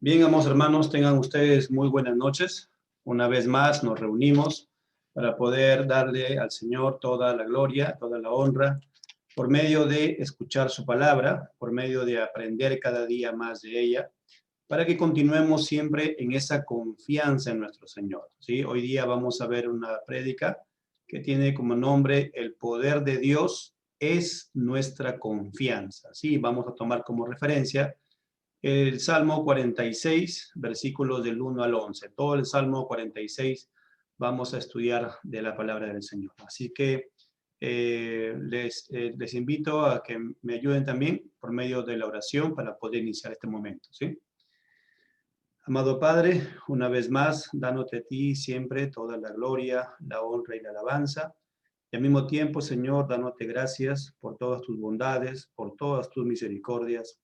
Bien, amados hermanos, tengan ustedes muy buenas noches. Una vez más nos reunimos para poder darle al Señor toda la gloria, toda la honra, por medio de escuchar su palabra, por medio de aprender cada día más de ella, para que continuemos siempre en esa confianza en nuestro Señor. ¿Sí? Hoy día vamos a ver una prédica que tiene como nombre El poder de Dios es nuestra confianza. Sí, vamos a tomar como referencia el Salmo 46, versículos del 1 al 11. Todo el Salmo 46 vamos a estudiar de la palabra del Señor. Así que les invito a que me ayuden también por medio de la oración para poder iniciar este momento, ¿sí? Amado Padre, una vez más, dándote a ti siempre toda la gloria, la honra y la alabanza. Y al mismo tiempo, Señor, dándote gracias por todas tus bondades, por todas tus misericordias,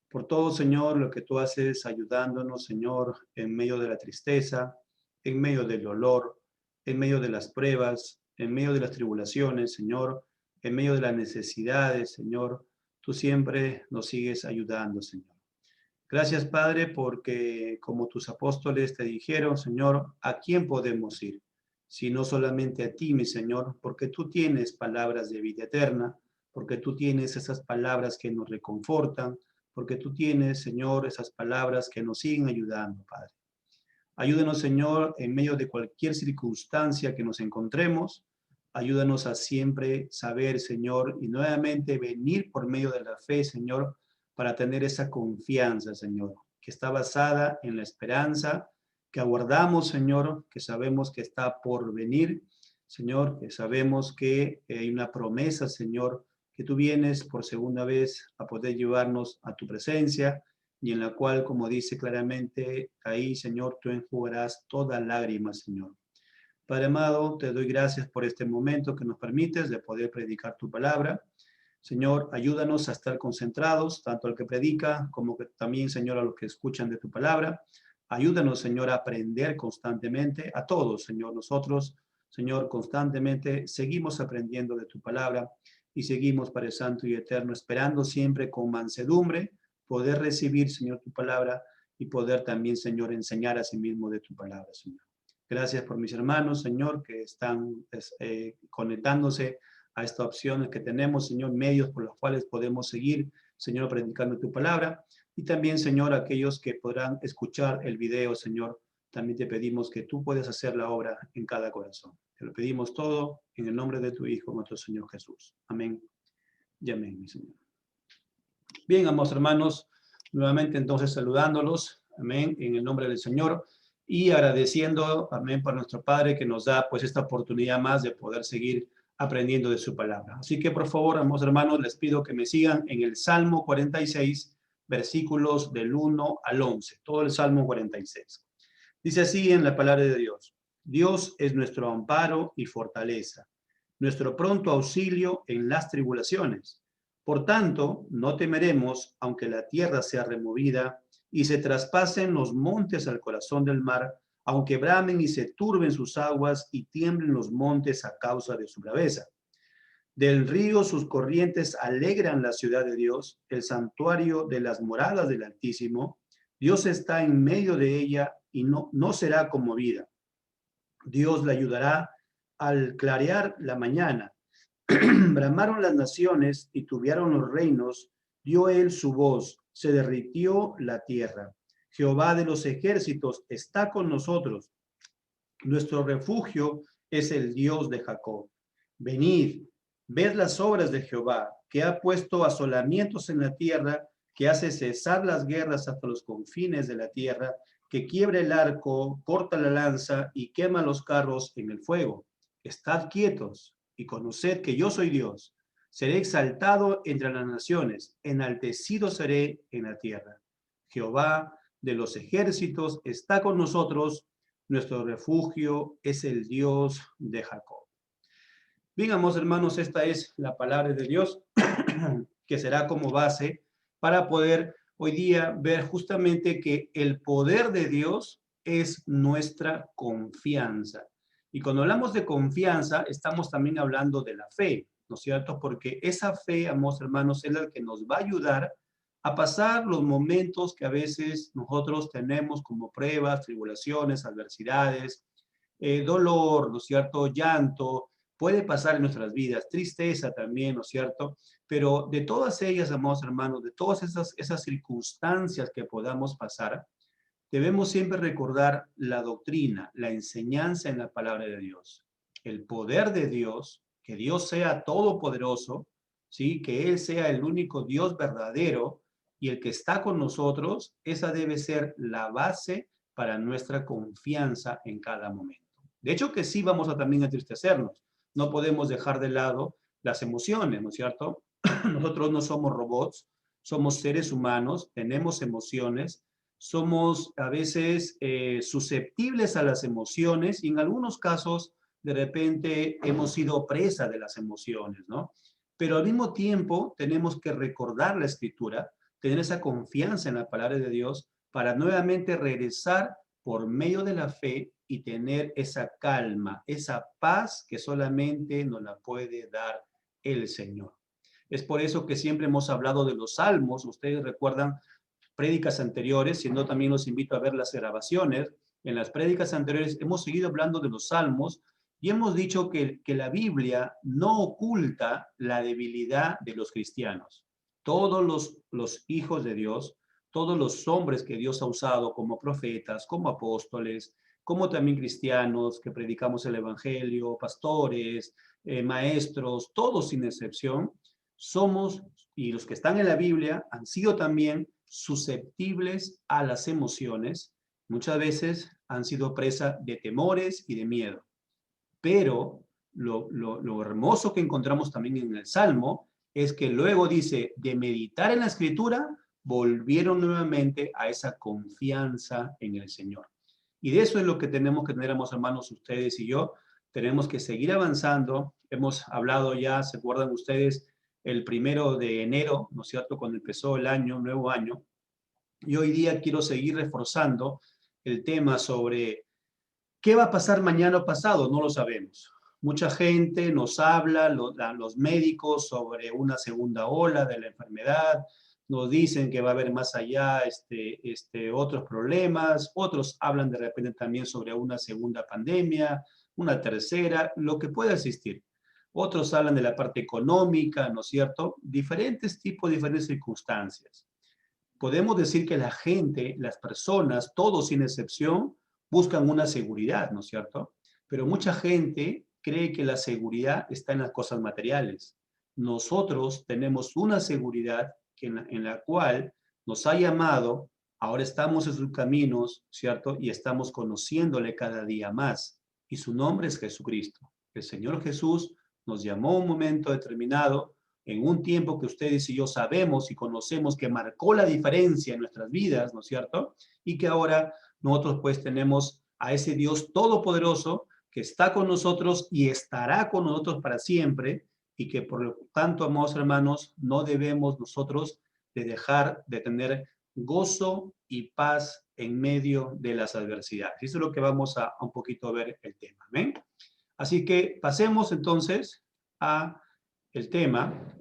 por todo, Señor, lo que tú haces ayudándonos, Señor, en medio de la tristeza, en medio del dolor, en medio de las pruebas, en medio de las tribulaciones, Señor, en medio de las necesidades, Señor. Tú siempre nos sigues ayudando, Señor. Gracias, Padre, porque como tus apóstoles te dijeron, Señor, ¿a quién podemos ir? Si no solamente a ti, mi Señor, porque tú tienes palabras de vida eterna, porque tú tienes esas palabras que nos reconfortan, porque tú tienes, Señor, esas palabras que nos siguen ayudando, Padre. Ayúdanos, Señor, en medio de cualquier circunstancia que nos encontremos. Ayúdanos a siempre saber, Señor, y nuevamente venir por medio de la fe, Señor, para tener esa confianza, Señor, que está basada en la esperanza, que aguardamos, Señor, que sabemos que está por venir, Señor, que sabemos que hay una promesa, Señor, que tú vienes por segunda vez a poder llevarnos a tu presencia, y en la cual, como dice claramente ahí, Señor, tú enjugarás toda lágrima, Señor. Padre amado, te doy gracias por este momento que nos permites de poder predicar tu palabra. Señor, ayúdanos a estar concentrados, tanto al que predica como que también, Señor, a los que escuchan de tu palabra. Ayúdanos, Señor, a aprender constantemente, a todos, Señor. Nosotros, Señor, constantemente seguimos aprendiendo de tu palabra y seguimos, Padre Santo y Eterno, esperando siempre con mansedumbre poder recibir, Señor, tu palabra y poder también, Señor, enseñar a sí mismo de tu palabra, Señor. Gracias por mis hermanos, Señor, que están conectándose a estas opciones que tenemos, Señor, medios por los cuales podemos seguir, Señor, predicando tu palabra. Y también, Señor, aquellos que podrán escuchar el video, Señor, también te pedimos que tú puedas hacer la obra en cada corazón. Te lo pedimos todo en el nombre de tu Hijo, nuestro Señor Jesús. Amén y amén, mi Señor. Bien, amados hermanos, nuevamente entonces saludándolos, amén, en el nombre del Señor y agradeciendo, amén, por nuestro Padre que nos da pues esta oportunidad más de poder seguir aprendiendo de su palabra. Así que por favor, amados hermanos, les pido que me sigan en el Salmo 46, versículos del 1 al 11, todo el Salmo 46. Dice así en la palabra de Dios: Dios es nuestro amparo y fortaleza, nuestro pronto auxilio en las tribulaciones. Por tanto, no temeremos, aunque la tierra sea removida y se traspasen los montes al corazón del mar, aunque bramen y se turben sus aguas y tiemblen los montes a causa de su braveza. Del río sus corrientes alegran la ciudad de Dios, el santuario de las moradas del Altísimo. Dios está en medio de ella y no será conmovida. Dios la ayudará al clarear la mañana. Bramaron las naciones y tuvieron los reinos, dio él su voz, se derritió la tierra. Jehová de los ejércitos está con nosotros. Nuestro refugio es el Dios de Jacob. Venid, ved las obras de Jehová, que ha puesto asolamientos en la tierra, que hace cesar las guerras hasta los confines de la tierra, que quiebra el arco, corta la lanza y quema los carros en el fuego. Estad quietos y conoced que yo soy Dios. Seré exaltado entre las naciones, enaltecido seré en la tierra. Jehová de los ejércitos está con nosotros, nuestro refugio es el Dios de Jacob. Bien, amados hermanos, esta es la palabra de Dios que será como base para poder hoy día ver justamente que el poder de Dios es nuestra confianza. Y cuando hablamos de confianza, estamos también hablando de la fe, ¿no es cierto? Porque esa fe, amados hermanos, es la que nos va a ayudar a pasar los momentos que a veces nosotros tenemos como pruebas, tribulaciones, adversidades, dolor, ¿no es cierto?, llanto, puede pasar en nuestras vidas, tristeza también, ¿no es cierto? Pero de todas ellas, amados hermanos, de todas esas circunstancias que podamos pasar, debemos siempre recordar la doctrina, la enseñanza en la palabra de Dios, el poder de Dios, que Dios sea todopoderoso, ¿sí? Que Él sea el único Dios verdadero y el que está con nosotros. Esa debe ser la base para nuestra confianza en cada momento. De hecho que sí vamos a también entristecernos. No podemos dejar de lado las emociones, ¿no es cierto? Nosotros no somos robots, somos seres humanos, tenemos emociones, somos a veces susceptibles a las emociones y en algunos casos de repente hemos sido presa de las emociones, ¿no? Pero al mismo tiempo tenemos que recordar la escritura, tener esa confianza en la palabra de Dios para nuevamente regresar por medio de la fe y tener esa calma, esa paz que solamente nos la puede dar el Señor. Es por eso que siempre hemos hablado de los salmos. Ustedes recuerdan prédicas anteriores, si no también los invito a ver las grabaciones. En las prédicas anteriores hemos seguido hablando de los salmos y hemos dicho que la Biblia no oculta la debilidad de los cristianos. Todos los hijos de Dios, todos los hombres que Dios ha usado como profetas, como apóstoles, como también cristianos que predicamos el Evangelio, pastores, maestros, todos sin excepción, somos, y los que están en la Biblia han sido también susceptibles a las emociones, muchas veces han sido presa de temores y de miedo. Pero lo hermoso que encontramos también en el Salmo es que luego dice, de meditar en la Escritura, volvieron nuevamente a esa confianza en el Señor. Y de eso es lo que tenemos que tener, hermanos, ustedes y yo. Tenemos que seguir avanzando. Hemos hablado ya, ¿se acuerdan ustedes? El 1 de enero, ¿no es cierto?, cuando empezó el año, nuevo año. Y hoy día quiero seguir reforzando el tema sobre qué va a pasar mañana o pasado, no lo sabemos. Mucha gente nos habla, los médicos, sobre una segunda ola de la enfermedad, nos dicen que va a haber más allá otros problemas, otros hablan de repente también sobre una segunda pandemia, una tercera, lo que pueda existir. Otros hablan de la parte económica, ¿no es cierto? Diferentes tipos, diferentes circunstancias. Podemos decir que la gente, las personas, todos sin excepción, buscan una seguridad, ¿no es cierto? Pero mucha gente cree que la seguridad está en las cosas materiales. Nosotros tenemos una seguridad en la cual nos ha llamado, ahora estamos en sus caminos, ¿cierto? Y estamos conociéndole cada día más. Y su nombre es Jesucristo. El Señor Jesús nos llamó a un momento determinado, en un tiempo que ustedes y yo sabemos y conocemos que marcó la diferencia en nuestras vidas, ¿no es cierto? Y que ahora nosotros pues tenemos a ese Dios todopoderoso que está con nosotros y estará con nosotros para siempre y que por lo tanto, amados hermanos, no debemos nosotros de dejar de tener gozo y paz en medio de las adversidades. Eso es lo que vamos a un poquito ver el tema. ¿Ven? Así que pasemos entonces a el tema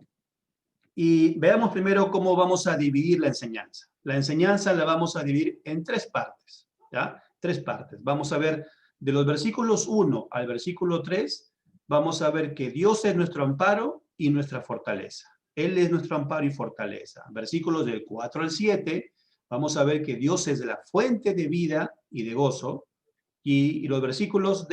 y veamos primero cómo vamos a dividir la enseñanza. La enseñanza la vamos a dividir en tres partes, ¿ya? Tres partes. Vamos a ver de los versículos 1 al versículo 3, vamos a ver que Dios es nuestro amparo y nuestra fortaleza. Él es nuestro amparo y fortaleza. Versículos del 4 al 7, vamos a ver que Dios es la fuente de vida y de gozo. Y los versículos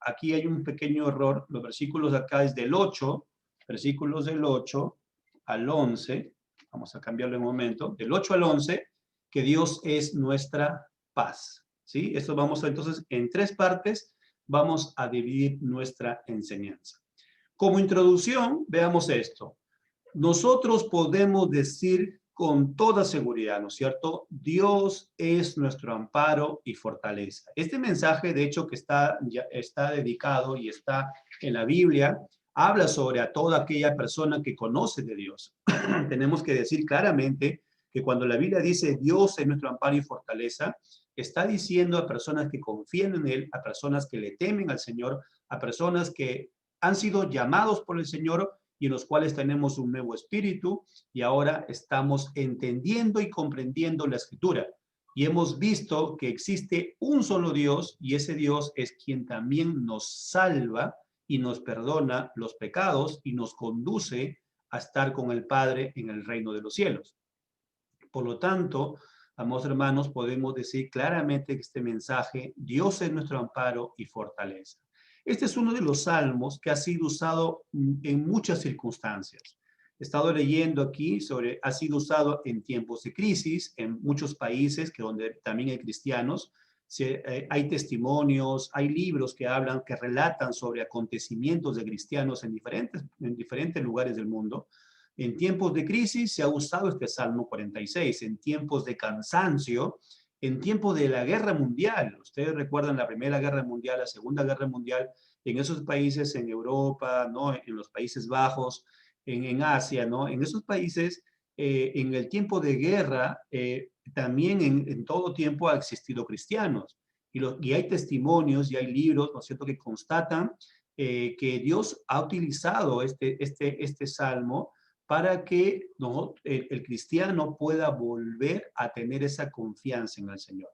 aquí hay un pequeño error, los versículos de acá es del 8, versículos del 8 al 11, vamos a cambiarlo en un momento, del 8 al 11, que Dios es nuestra paz, ¿sí? Esto vamos a, entonces, en tres partes, vamos a dividir nuestra enseñanza. Como introducción, veamos esto. Nosotros podemos decir con toda seguridad, ¿no es cierto? Dios es nuestro amparo y fortaleza. Este mensaje, de hecho, que está dedicado y está en la Biblia, habla sobre a toda aquella persona que conoce de Dios. Tenemos que decir claramente que cuando la Biblia dice Dios es nuestro amparo y fortaleza, está diciendo a personas que confían en Él, a personas que le temen al Señor, a personas que han sido llamados por el Señor y en los cuales tenemos un nuevo espíritu y ahora estamos entendiendo y comprendiendo la Escritura. Y hemos visto que existe un solo Dios y ese Dios es quien también nos salva y nos perdona los pecados y nos conduce a estar con el Padre en el reino de los cielos. Por lo tanto, amados hermanos, podemos decir claramente que este mensaje, Dios es nuestro amparo y fortaleza. Este es uno de los salmos que ha sido usado en muchas circunstancias. He estado leyendo aquí sobre, ha sido usado en tiempos de crisis, en muchos países que donde también hay cristianos. Hay testimonios, hay libros que hablan, que relatan sobre acontecimientos de cristianos en diferentes lugares del mundo. En tiempos de crisis se ha usado este Salmo 46, en tiempos de cansancio, en tiempos de la guerra mundial. Ustedes recuerdan la Primera Guerra Mundial, la Segunda Guerra Mundial, en esos países, en Europa, ¿no? En los Países Bajos, en Asia, ¿no? En esos países, en el tiempo de guerra, también en todo tiempo ha existido cristianos. Y hay testimonios y hay libros, ¿no es cierto?, que constatan que Dios ha utilizado este salmo para que ¿no? el cristiano pueda volver a tener esa confianza en el Señor.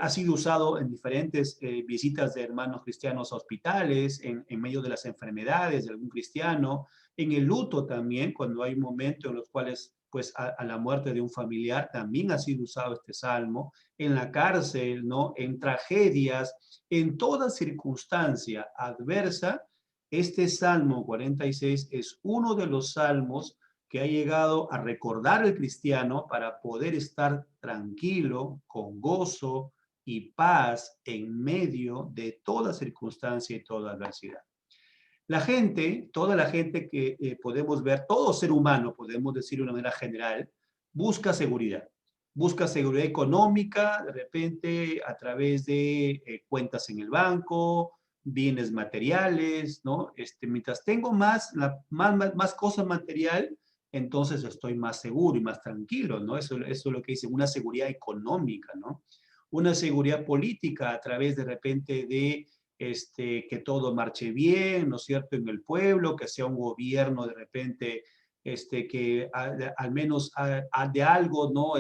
Ha sido usado en diferentes visitas de hermanos cristianos a hospitales, en medio de las enfermedades de algún cristiano, en el luto también, cuando hay momentos en los cuales, pues, a la muerte de un familiar, también ha sido usado este salmo, en la cárcel, ¿no? En tragedias, en toda circunstancia adversa. Este Salmo 46 es uno de los salmos que ha llegado a recordar al cristiano para poder estar tranquilo, con gozo y paz en medio de toda circunstancia y toda adversidad. La gente, toda la gente que podemos ver, todo ser humano, podemos decir de una manera general, busca seguridad. Busca seguridad económica, de repente, a través de cuentas en el banco, bienes materiales, ¿no? Mientras tengo más cosa material, entonces estoy más seguro y más tranquilo, ¿no? Eso es lo que dice, una seguridad económica, ¿no? Una seguridad política a través de repente de que todo marche bien, ¿no es cierto?, en el pueblo, que sea un gobierno de repente que al menos de algo, ¿no?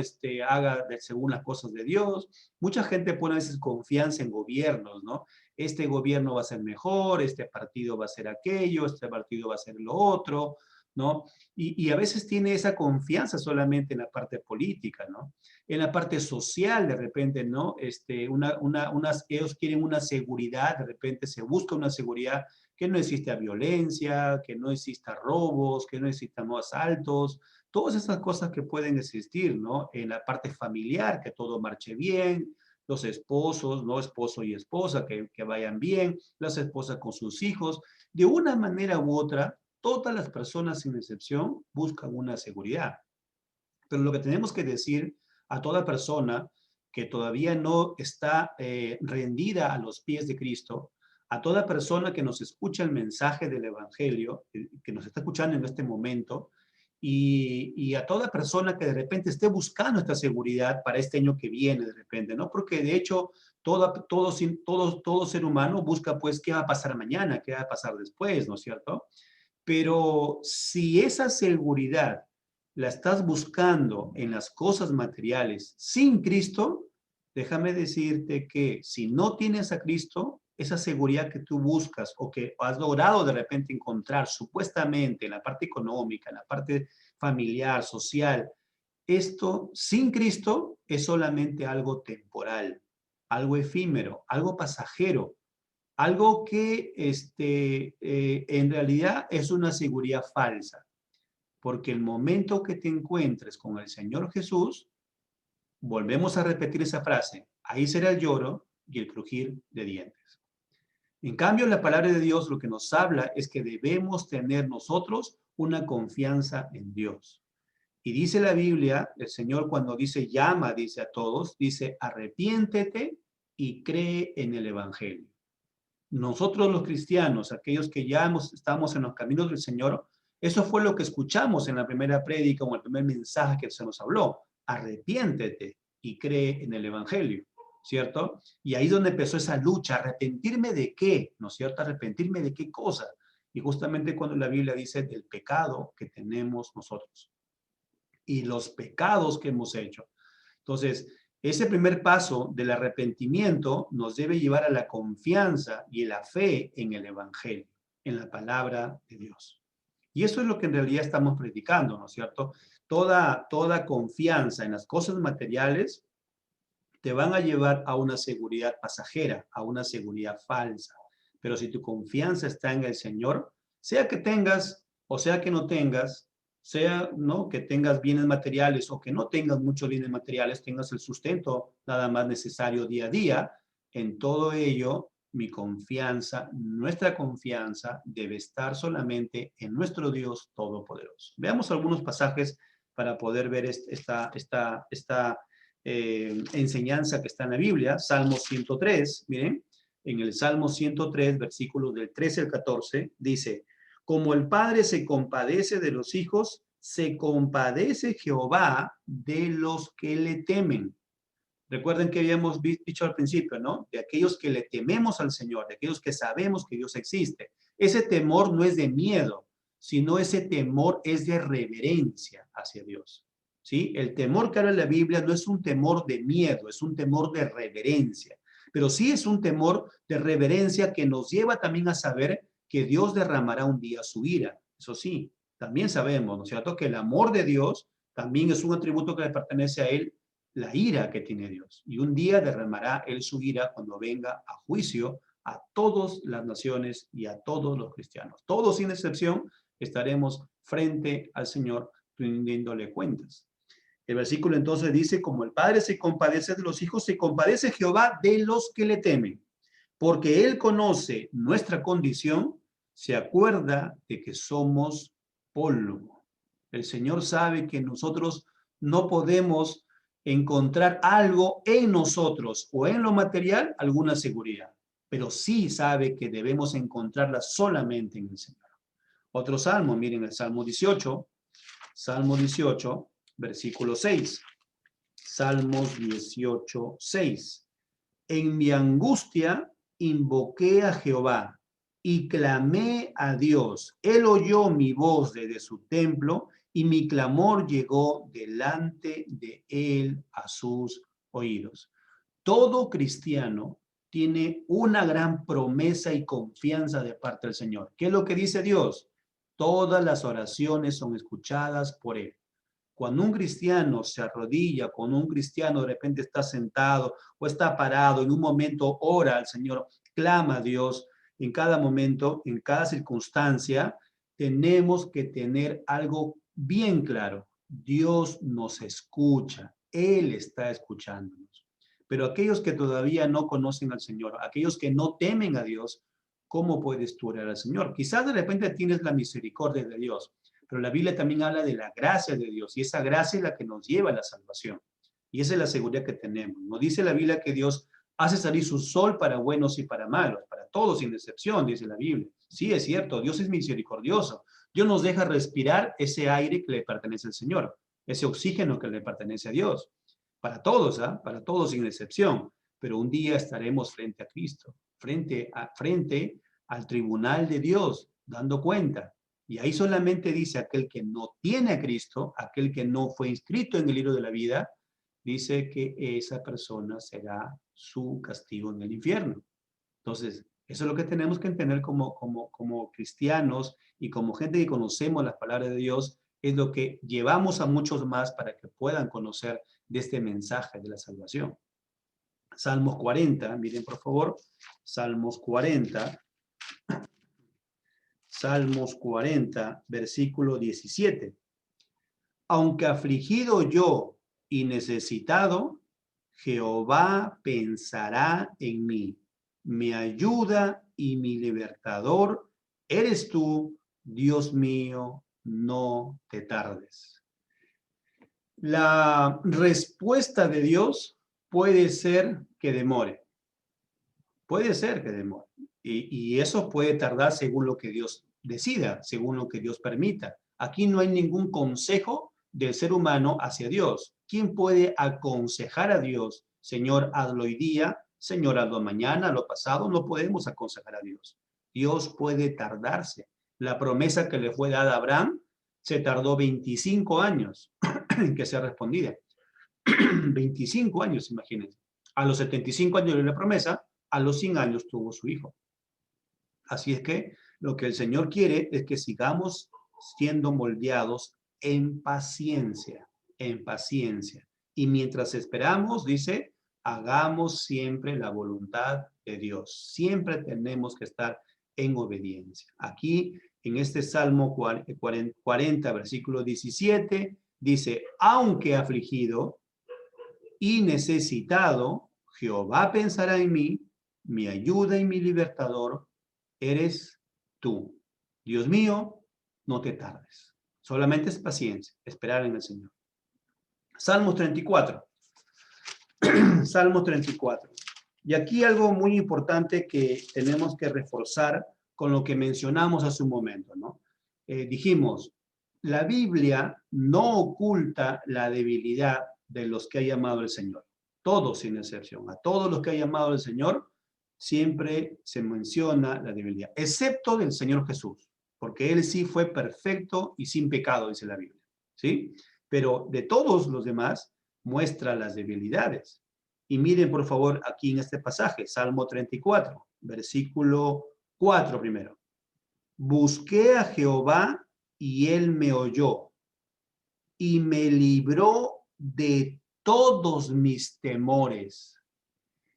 Haga según las cosas de Dios. Mucha gente pone a veces confianza en gobiernos, ¿no? Este gobierno va a ser mejor, este partido va a ser aquello, este partido va a ser lo otro, ¿no? Y a veces tiene esa confianza solamente en la parte política, ¿no? En la parte social, de repente, ¿no? Ellos quieren una seguridad, de repente se busca una seguridad que no exista violencia, que no exista robos, que no existan asaltos, todas esas cosas que pueden existir, ¿no? En la parte familiar, que todo marche bien, los esposos, ¿no? Esposo y esposa, que vayan bien, las esposas con sus hijos, de una manera u otra, todas las personas sin excepción buscan una seguridad. Pero lo que tenemos que decir a toda persona que todavía no está rendida a los pies de Cristo, a toda persona que nos escucha el mensaje del Evangelio, que nos está escuchando en este momento, y a toda persona que de repente esté buscando esta seguridad para este año que viene de repente, ¿no? Porque de hecho todo ser humano busca pues qué va a pasar mañana, qué va a pasar después, ¿no es cierto? Pero si esa seguridad la estás buscando en las cosas materiales sin Cristo, déjame decirte que si no tienes a Cristo, esa seguridad que tú buscas o que has logrado de repente encontrar supuestamente en la parte económica, en la parte familiar, social, esto sin Cristo es solamente algo temporal, algo efímero, algo pasajero, algo que en realidad es una seguridad falsa, porque el momento que te encuentres con el Señor Jesús, volvemos a repetir esa frase, ahí será el lloro y el crujir de dientes. En cambio, la palabra de Dios lo que nos habla es que debemos tener nosotros una confianza en Dios. Y dice la Biblia, el Señor cuando dice llama, dice a todos, dice arrepiéntete y cree en el Evangelio. Nosotros los cristianos, aquellos que ya estamos en los caminos del Señor, eso fue lo que escuchamos en la primera prédica o en el primer mensaje que se nos habló. Arrepiéntete y cree en el Evangelio, ¿cierto? Y ahí es donde empezó esa lucha. ¿Arrepentirme de qué? ¿No es cierto? ¿Arrepentirme de qué cosa? Y justamente cuando la Biblia dice del pecado que tenemos nosotros y los pecados que hemos hecho. Entonces, ese primer paso del arrepentimiento nos debe llevar a la confianza y la fe en el Evangelio, en la palabra de Dios. Y eso es lo que en realidad estamos predicando, ¿no es cierto? Toda confianza en las cosas materiales te van a llevar a una seguridad pasajera, a una seguridad falsa. Pero si tu confianza está en el Señor, sea que tengas o sea que no tengas, sea, ¿no?, que tengas bienes materiales o que no tengas muchos bienes materiales, tengas el sustento nada más necesario día a día, en todo ello, mi confianza, nuestra confianza debe estar solamente en nuestro Dios Todopoderoso. Veamos algunos pasajes para poder ver esta enseñanza que está en la Biblia. Salmo 103, miren, en el Salmo 103, versículos del 13 al 14, dice: como el Padre se compadece de los hijos, se compadece Jehová de los que le temen. Recuerden que habíamos dicho al principio, ¿no? De aquellos que le tememos al Señor, de aquellos que sabemos que Dios existe. Ese temor no es de miedo, sino ese temor es de reverencia hacia Dios. ¿Sí? El temor que habla la Biblia no es un temor de miedo, es un temor de reverencia. Pero sí es un temor de reverencia que nos lleva también a saber que Dios derramará un día su ira. Eso sí, también sabemos, ¿no es cierto?, que el amor de Dios también es un atributo que le pertenece a Él, la ira que tiene Dios. Y un día derramará Él su ira cuando venga a juicio a todas las naciones y a todos los cristianos. Todos sin excepción estaremos frente al Señor rindiéndole cuentas. El versículo entonces dice: como el Padre se compadece de los hijos, se compadece Jehová de los que le temen. Porque Él conoce nuestra condición, se acuerda de que somos polvo. El Señor sabe que nosotros no podemos encontrar algo en nosotros o en lo material, alguna seguridad, pero sí sabe que debemos encontrarla solamente en el Señor. Otro salmo, miren el Salmo 18, versículo 6. Salmos 18, 6. En mi angustia invoqué a Jehová y clamé a Dios. Él oyó mi voz desde su templo y mi clamor llegó delante de él a sus oídos. Todo cristiano tiene una gran promesa y confianza de parte del Señor. ¿Qué es lo que dice Dios? Todas las oraciones son escuchadas por Él. Cuando un cristiano se arrodilla, cuando un cristiano de repente está sentado o está parado, en un momento ora al Señor, clama a Dios, en cada momento, en cada circunstancia, tenemos que tener algo bien claro. Dios nos escucha, Él está escuchándonos. Pero aquellos que todavía no conocen al Señor, aquellos que no temen a Dios, ¿cómo puedes tú orar al Señor? Quizás de repente tienes la misericordia de Dios, pero la Biblia también habla de la gracia de Dios y esa gracia es la que nos lleva a la salvación. Y esa es la seguridad que tenemos. Nos dice la Biblia que Dios hace salir su sol para buenos y para malos, para todos sin excepción, dice la Biblia. Sí, es cierto, Dios es misericordioso. Dios nos deja respirar ese aire que le pertenece al Señor, ese oxígeno que le pertenece a Dios. Para todos, ¿ah? Para todos sin excepción. Pero un día estaremos frente a Cristo, frente al tribunal de Dios, dando cuenta. Y ahí solamente dice aquel que no tiene a Cristo, aquel que no fue inscrito en el libro de la vida, dice que esa persona será su castigo en el infierno. Entonces, eso es lo que tenemos que entender como cristianos y como gente que conocemos las palabras de Dios, es lo que llevamos a muchos más para que puedan conocer de este mensaje de la salvación. Salmos 40, miren por favor, Salmos 40, versículo 17. Aunque afligido yo y necesitado, Jehová pensará en mí. Mi ayuda y mi libertador eres tú, Dios mío, no te tardes. La respuesta de Dios puede ser que demore. Puede ser que demore. Y eso puede tardar según lo que Dios decida, según lo que Dios permita. Aquí no hay ningún consejo del ser humano hacia Dios. ¿Quién puede aconsejar a Dios? Señor, hazlo hoy día, Señor, hazlo mañana, hazlo pasado. No podemos aconsejar a Dios. Dios puede tardarse, La promesa que le fue dada a Abraham se tardó 25 años en que sea respondida. 25 años, imagínense. A los 75 años de la promesa, a los 100 años tuvo su hijo. Así es que lo que el Señor quiere es que sigamos siendo moldeados en paciencia, en paciencia. Y mientras esperamos, dice, hagamos siempre la voluntad de Dios. Siempre tenemos que estar en obediencia. Aquí, en este Salmo 40, versículo 17, dice, aunque afligido y necesitado, Jehová pensará en mí, mi ayuda y mi libertador eres tú. Dios mío, no te tardes. Solamente es paciencia, esperar en el Señor. Salmos 34. Salmos 34. Y aquí algo muy importante que tenemos que reforzar con lo que mencionamos hace un momento, ¿no? Dijimos, la Biblia no oculta la debilidad de los que ha llamado el Señor. Todos sin excepción. A todos los que ha llamado el Señor, siempre se menciona la debilidad, excepto del Señor Jesús, porque Él sí fue perfecto y sin pecado, dice la Biblia, ¿sí? Pero de todos los demás, muestra las debilidades. Y miren, por favor, aquí en este pasaje, Salmo 34, versículo 4 primero. Busqué a Jehová y Él me oyó y me libró de todos mis temores.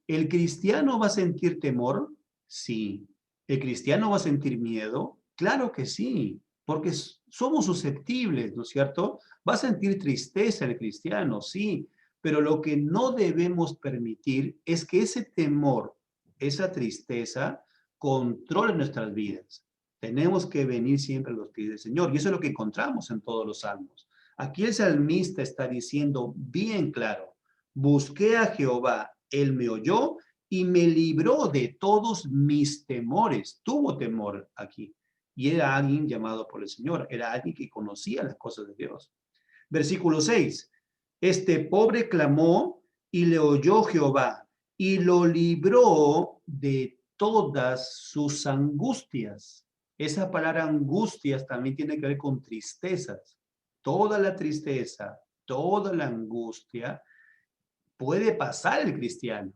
¿El cristiano va a sentir temor? Sí. ¿El cristiano va a sentir miedo? Claro que sí, porque somos susceptibles, ¿no es cierto? Va a sentir tristeza el cristiano, sí, pero lo que no debemos permitir es que ese temor, esa tristeza, controle nuestras vidas. Tenemos que venir siempre a los pies del Señor, y eso es lo que encontramos en todos los salmos. Aquí el salmista está diciendo bien claro, busqué a Jehová, Él me oyó y me libró de todos mis temores. Tuvo temor aquí. Y era alguien llamado por el Señor, era alguien que conocía las cosas de Dios. Versículo 6. Este pobre clamó y le oyó Jehová y lo libró de todas sus angustias. Esa palabra angustias también tiene que ver con tristezas. Toda la tristeza, toda la angustia puede pasar el cristiano,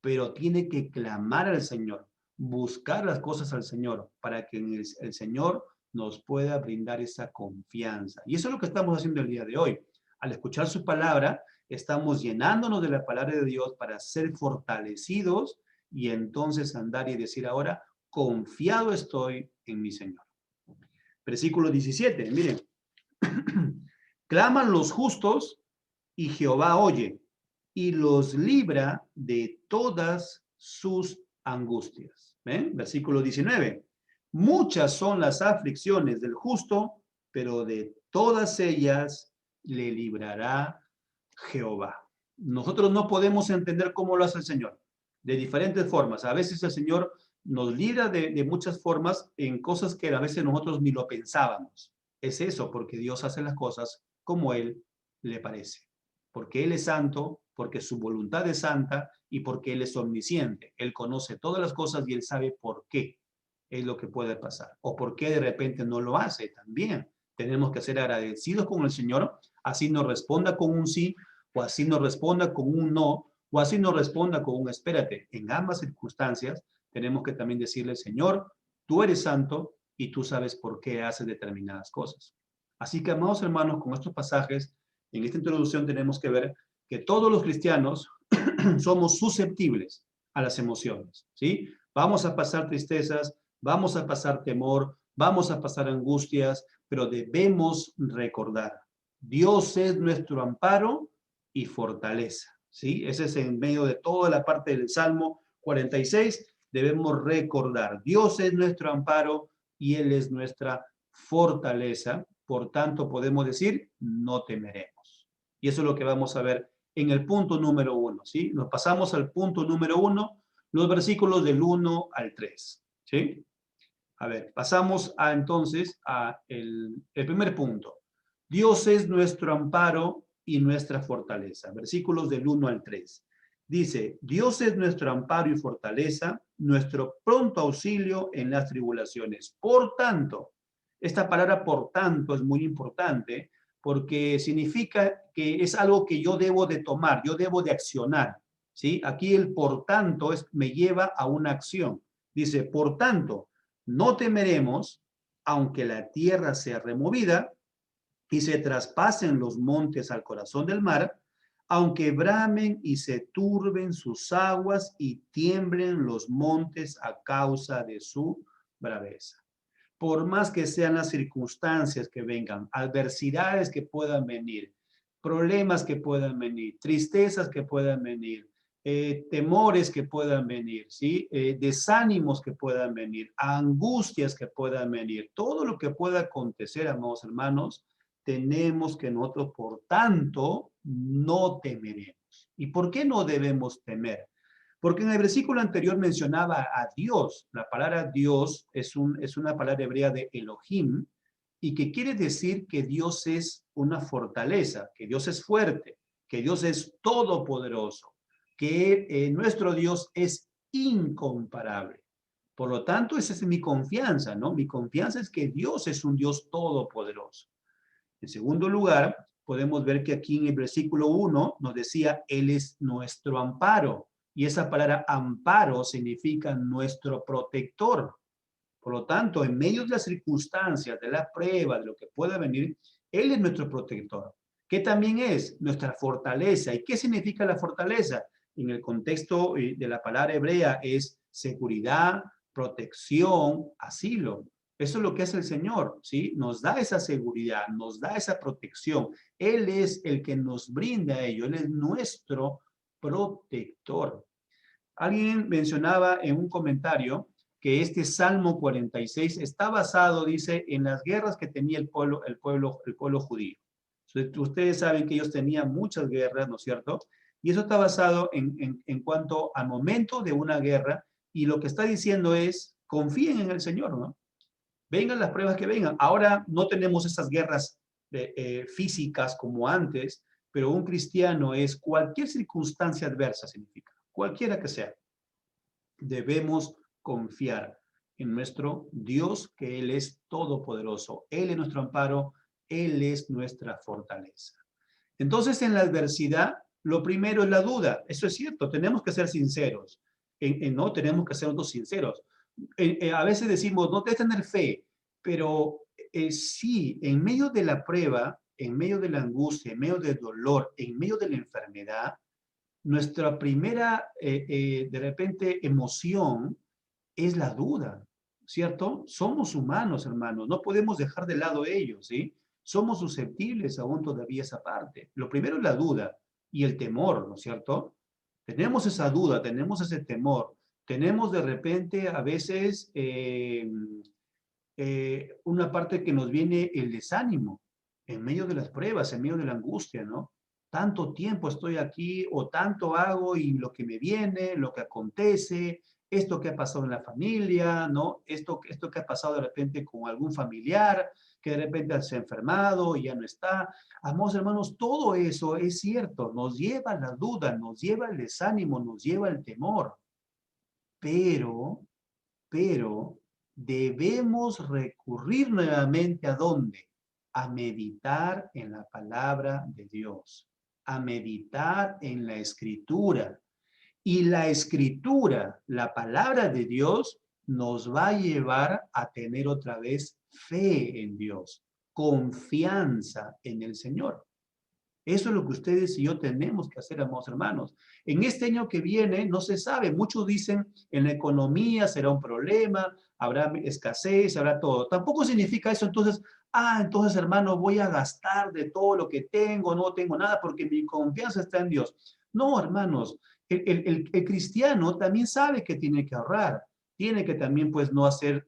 pero tiene que clamar al Señor, buscar las cosas al Señor, para que el Señor nos pueda brindar esa confianza. Y eso es lo que estamos haciendo el día de hoy. Al escuchar su palabra, estamos llenándonos de la palabra de Dios para ser fortalecidos y entonces andar y decir ahora, confiado estoy en mi Señor. Versículo 17, miren. Claman los justos y Jehová oye y los libra de todas sus angustias. ¿Ven? Versículo 19. Muchas son las aflicciones del justo, pero de todas ellas le librará Jehová. Nosotros no podemos entender cómo lo hace el Señor. De diferentes formas. A veces el Señor nos libra de muchas formas en cosas que a veces nosotros ni lo pensábamos. Es eso, porque Dios hace las cosas como Él le parece. Porque Él es santo, porque su voluntad es santa y porque Él es omnisciente. Él conoce todas las cosas y Él sabe por qué es lo que puede pasar. O por qué de repente no lo hace también. Tenemos que ser agradecidos con el Señor, así nos responda con un sí, o así nos responda con un no, o así nos responda con un espérate. En ambas circunstancias tenemos que también decirle, Señor, tú eres santo y tú sabes por qué haces determinadas cosas. Así que, amados hermanos, con estos pasajes, en esta introducción tenemos que ver que todos los cristianos somos susceptibles a las emociones, ¿sí? Vamos a pasar tristezas, vamos a pasar temor, vamos a pasar angustias, pero debemos recordar, Dios es nuestro amparo y fortaleza, ¿sí? Ese es en medio de toda la parte del Salmo 46, debemos recordar, Dios es nuestro amparo y Él es nuestra fortaleza, por tanto podemos decir, no temeremos. Y eso es lo que vamos a ver en el punto número 1, ¿sí? Nos pasamos al punto número 1, los versículos del 1 al 3, ¿sí? A ver, pasamos entonces a el primer punto. Dios es nuestro amparo y nuestra fortaleza. Versículos del 1 al 3. Dice, Dios es nuestro amparo y fortaleza, nuestro pronto auxilio en las tribulaciones. Por tanto, Esta palabra por tanto es muy importante porque significa que es algo que yo debo de tomar, yo debo de accionar, ¿sí? Aquí el por tanto me lleva a una acción. Dice, por tanto, no temeremos, aunque la tierra sea removida y se traspasen los montes al corazón del mar, aunque bramen y se turben sus aguas y tiemblen los montes a causa de su braveza. Por más que sean las circunstancias que vengan, adversidades que puedan venir, problemas que puedan venir, tristezas que puedan venir, temores que puedan venir, ¿sí? Desánimos que puedan venir, angustias que puedan venir, todo lo que pueda acontecer, amados hermanos, tenemos que nosotros, por tanto, no temeremos. ¿Y por qué no debemos temer? Porque en el versículo anterior mencionaba a Dios. La palabra Dios es una palabra hebrea de Elohim, y que quiere decir que Dios es una fortaleza, que Dios es fuerte, que Dios es todopoderoso, que nuestro Dios es incomparable. Por lo tanto, esa es mi confianza, ¿no? Mi confianza es que Dios es un Dios todopoderoso. En segundo lugar, podemos ver que aquí en el versículo 1 nos decía, Él es nuestro amparo. Y esa palabra amparo significa nuestro protector. Por lo tanto, en medio de las circunstancias, de la prueba, de lo que pueda venir, Él es nuestro protector, que también es nuestra fortaleza. ¿Y qué significa la fortaleza? En el contexto de la palabra hebrea es seguridad, protección, asilo. Eso es lo que hace el Señor, ¿sí? Nos da esa seguridad, nos da esa protección. Él es el que nos brinda ello, Él es nuestro protector. Alguien mencionaba en un comentario que este Salmo 46 está basado, dice, en las guerras que tenía el pueblo judío. Ustedes saben que ellos tenían muchas guerras, ¿no es cierto? Y eso está basado en cuanto al momento de una guerra, y lo que está diciendo es, confíen en el Señor, ¿no? Vengan las pruebas que vengan. Ahora no tenemos esas guerras físicas como antes, pero un cristiano es cualquier circunstancia adversa, significa, cualquiera que sea. Debemos confiar en nuestro Dios, que Él es todopoderoso. Él es nuestro amparo, Él es nuestra fortaleza. Entonces, en la adversidad, lo primero es la duda. Eso es cierto, tenemos que ser sinceros. No tenemos que ser nosotros sinceros. A veces decimos, no debes tener fe, pero sí, en medio de la prueba, en medio de la angustia, en medio del dolor, en medio de la enfermedad, nuestra primera, de repente, emoción es la duda, ¿cierto? Somos humanos, hermanos, no podemos dejar de lado ello, ¿sí? Somos susceptibles aún todavía esa parte. Lo primero es la duda y el temor, ¿no es cierto? Tenemos esa duda, tenemos ese temor, tenemos de repente a veces una parte que nos viene el desánimo en medio de las pruebas, en medio de la angustia, ¿no? Tanto tiempo estoy aquí o tanto hago y lo que me viene, lo que acontece, esto que ha pasado en la familia, ¿no? Esto que ha pasado de repente con algún familiar que de repente se ha enfermado y ya no está. Amados hermanos, todo eso es cierto, nos lleva a la duda, nos lleva al desánimo, nos lleva al temor. Pero debemos recurrir nuevamente ¿a dónde? A meditar en la palabra de Dios, a meditar en la escritura. Y la escritura, la palabra de Dios, nos va a llevar a tener otra vez fe en Dios, confianza en el Señor. Eso es lo que ustedes y yo tenemos que hacer, amados hermanos. En este año que viene no se sabe. Muchos dicen en la economía será un problema, habrá escasez, habrá todo. Tampoco significa eso. Entonces, entonces hermano, voy a gastar de todo lo que tengo, no tengo nada porque mi confianza está en Dios. No, hermanos, el cristiano también sabe que tiene que ahorrar. Tiene que también, pues, no hacer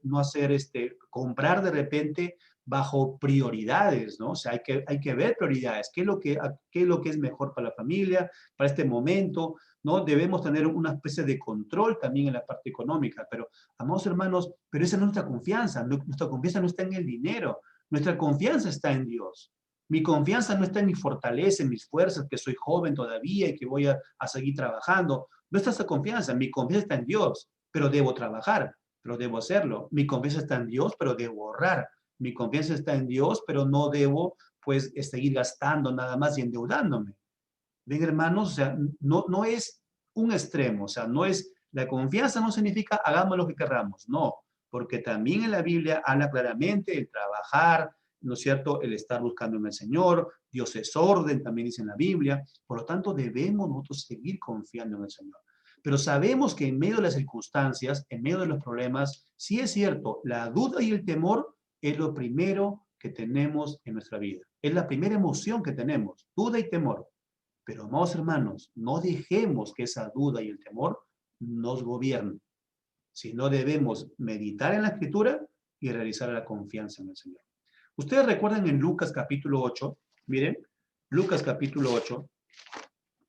comprar de repente bajo prioridades, ¿no? O sea, hay que ver prioridades. ¿Qué es lo que es mejor para la familia, para este momento? ¿No? Debemos tener una especie de control también en la parte económica. Pero, amados hermanos, pero esa no es nuestra confianza. Nuestra confianza no está en el dinero. Nuestra confianza está en Dios. Mi confianza no está en mi fortaleza, en mis fuerzas, que soy joven todavía y que voy a seguir trabajando. No está esa confianza. Mi confianza está en Dios, pero debo trabajar, pero debo hacerlo. Mi confianza está en Dios, pero debo ahorrar. Mi confianza está en Dios, pero no debo, pues, seguir gastando nada más y endeudándome. Ven, hermanos, o sea, no es un extremo, o sea, no es, la confianza no significa hagamos lo que querramos, no, porque también en la Biblia habla claramente el trabajar, ¿no es cierto?, el estar buscando en el Señor, Dios es orden, también dice en la Biblia, por lo tanto debemos nosotros seguir confiando en el Señor. Pero sabemos que en medio de las circunstancias, en medio de los problemas, sí es cierto, la duda y el temor es lo primero que tenemos en nuestra vida. Es la primera emoción que tenemos, duda y temor. Pero, amados hermanos, no dejemos que esa duda y el temor nos gobiernen, sino debemos meditar en la Escritura y realizar la confianza en el Señor. Ustedes recuerdan en Lucas capítulo 8, miren, Lucas capítulo 8,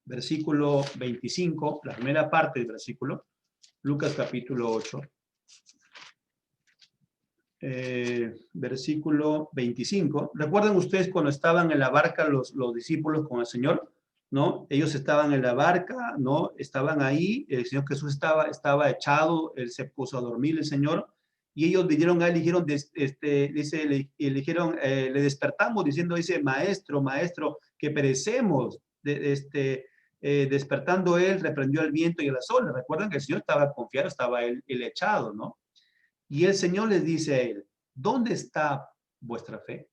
versículo 25, la primera parte del versículo, Lucas capítulo 8, versículo 25. ¿Recuerdan ustedes cuando estaban en la barca los discípulos con el Señor? ¿No? Ellos estaban en la barca, ¿no? Estaban ahí, el Señor Jesús estaba echado, Él se puso a dormir, el Señor, y ellos vinieron a Él, dijeron, dice, le dijeron, le despertamos, diciendo, dice, maestro, maestro, que perecemos, despertando Él, reprendió al viento y a las olas. Recuerdan que el Señor estaba confiado, estaba él echado, ¿no? Y el Señor les dice a él, ¿dónde está vuestra fe?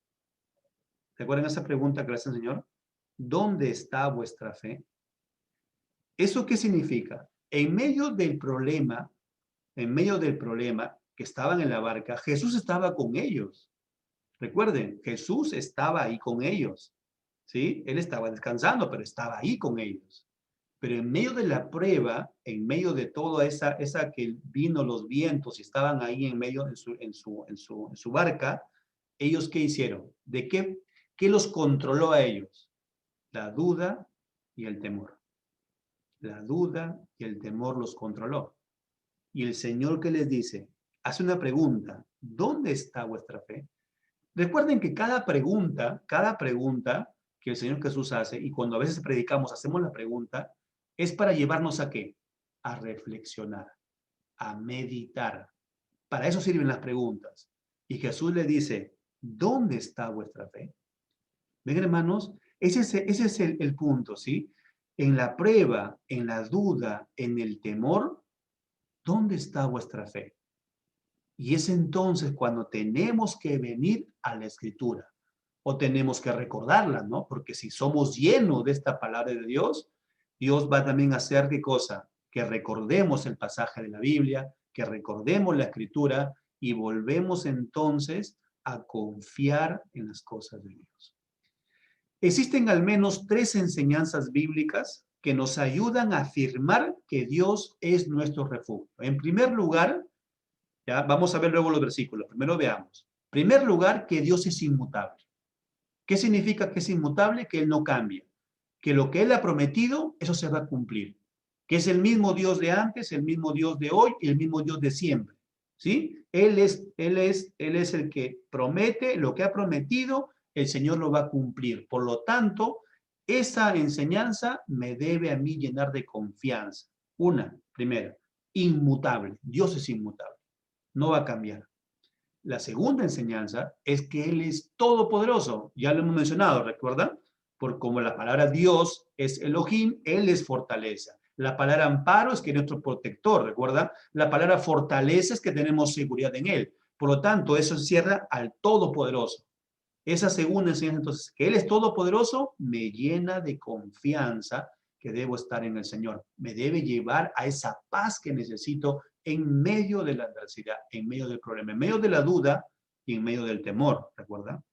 ¿Recuerdan esa pregunta que le hace el Señor? ¿Dónde está vuestra fe? ¿Eso qué significa? En medio del problema que estaban en la barca, Jesús estaba con ellos. Recuerden, Jesús estaba ahí con ellos. ¿Sí? Él estaba descansando, pero estaba ahí con ellos. Pero en medio de la prueba, en medio de toda esa que vino los vientos y estaban ahí en medio en su barca, ellos ¿qué hicieron? ¿De qué los controló a ellos? La duda y el temor. La duda y el temor los controló. Y el Señor que les dice, hace una pregunta, ¿dónde está vuestra fe? Recuerden que cada pregunta que el Señor Jesús hace, y cuando a veces predicamos, hacemos la pregunta, es para llevarnos ¿a qué? A reflexionar, a meditar. Para eso sirven las preguntas. Y Jesús le dice, ¿dónde está vuestra fe? ¿Ven, hermanos? Ese es el punto, ¿sí? En la prueba, en la duda, en el temor, ¿dónde está vuestra fe? Y es entonces cuando tenemos que venir a la Escritura o tenemos que recordarla, ¿no? Porque si somos llenos de esta palabra de Dios, Dios va también a hacer ¿qué cosa? Que recordemos el pasaje de la Biblia, que recordemos la Escritura y volvemos entonces a confiar en las cosas de Dios. Existen al menos 3 enseñanzas bíblicas que nos ayudan a afirmar que Dios es nuestro refugio. En primer lugar, ya vamos a ver luego los versículos. Primero veamos. En primer lugar, que Dios es inmutable. ¿Qué significa que es inmutable? Que Él no cambia. Que lo que Él ha prometido, eso se va a cumplir. Que es el mismo Dios de antes, el mismo Dios de hoy y el mismo Dios de siempre. ¿Sí? Él es el que promete lo que ha prometido, el Señor lo va a cumplir. Por lo tanto, esa enseñanza me debe a mí llenar de confianza. Primera, inmutable. Dios es inmutable. No va a cambiar. La segunda enseñanza es que Él es todopoderoso. Ya lo hemos mencionado, ¿recuerdan? Por como la palabra Dios es Elohim, Él es fortaleza. La palabra amparo es que es nuestro protector, ¿recuerda? La palabra fortaleza es que tenemos seguridad en Él. Por lo tanto, eso encierra al todopoderoso. Esa segunda enseñanza, entonces, que Él es todopoderoso, me llena de confianza que debo estar en el Señor. Me debe llevar a esa paz que necesito en medio de la adversidad, en medio del problema, en medio de la duda y en medio del temor, ¿recuerda?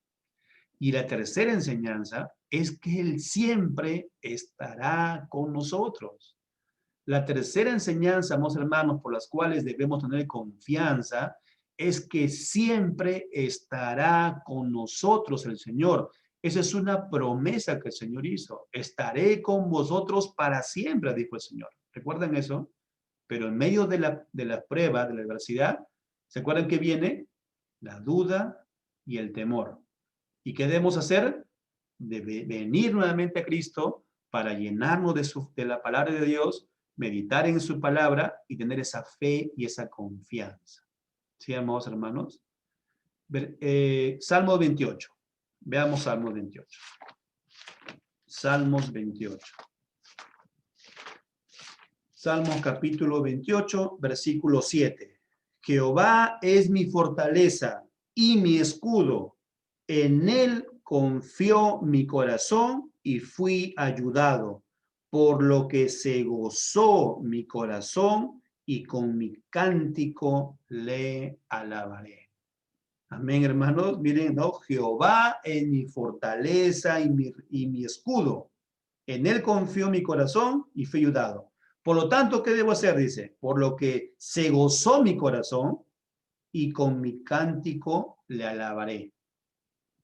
Y la tercera enseñanza es que Él siempre estará con nosotros. La tercera enseñanza, amados hermanos, por las cuales debemos tener confianza, es que siempre estará con nosotros el Señor. Esa es una promesa que el Señor hizo. Estaré con vosotros para siempre, dijo el Señor. ¿Recuerdan eso? Pero en medio de la prueba, de la adversidad, ¿se acuerdan que viene? La duda y el temor. ¿Y qué debemos hacer? Venir nuevamente a Cristo para llenarnos de la palabra de Dios, meditar en su palabra y tener esa fe y esa confianza. ¿Sí, amados hermanos? Salmo 28. Veamos Salmos 28. Salmos 28. Salmos capítulo 28, versículo 7. Jehová es mi fortaleza y mi escudo. En él confió mi corazón y fui ayudado, por lo que se gozó mi corazón y con mi cántico le alabaré. Amén, hermanos. Miren, ¿no? Jehová es mi fortaleza y mi escudo. En él confió mi corazón y fui ayudado. Por lo tanto, ¿qué debo hacer? Dice, por lo que se gozó mi corazón y con mi cántico le alabaré.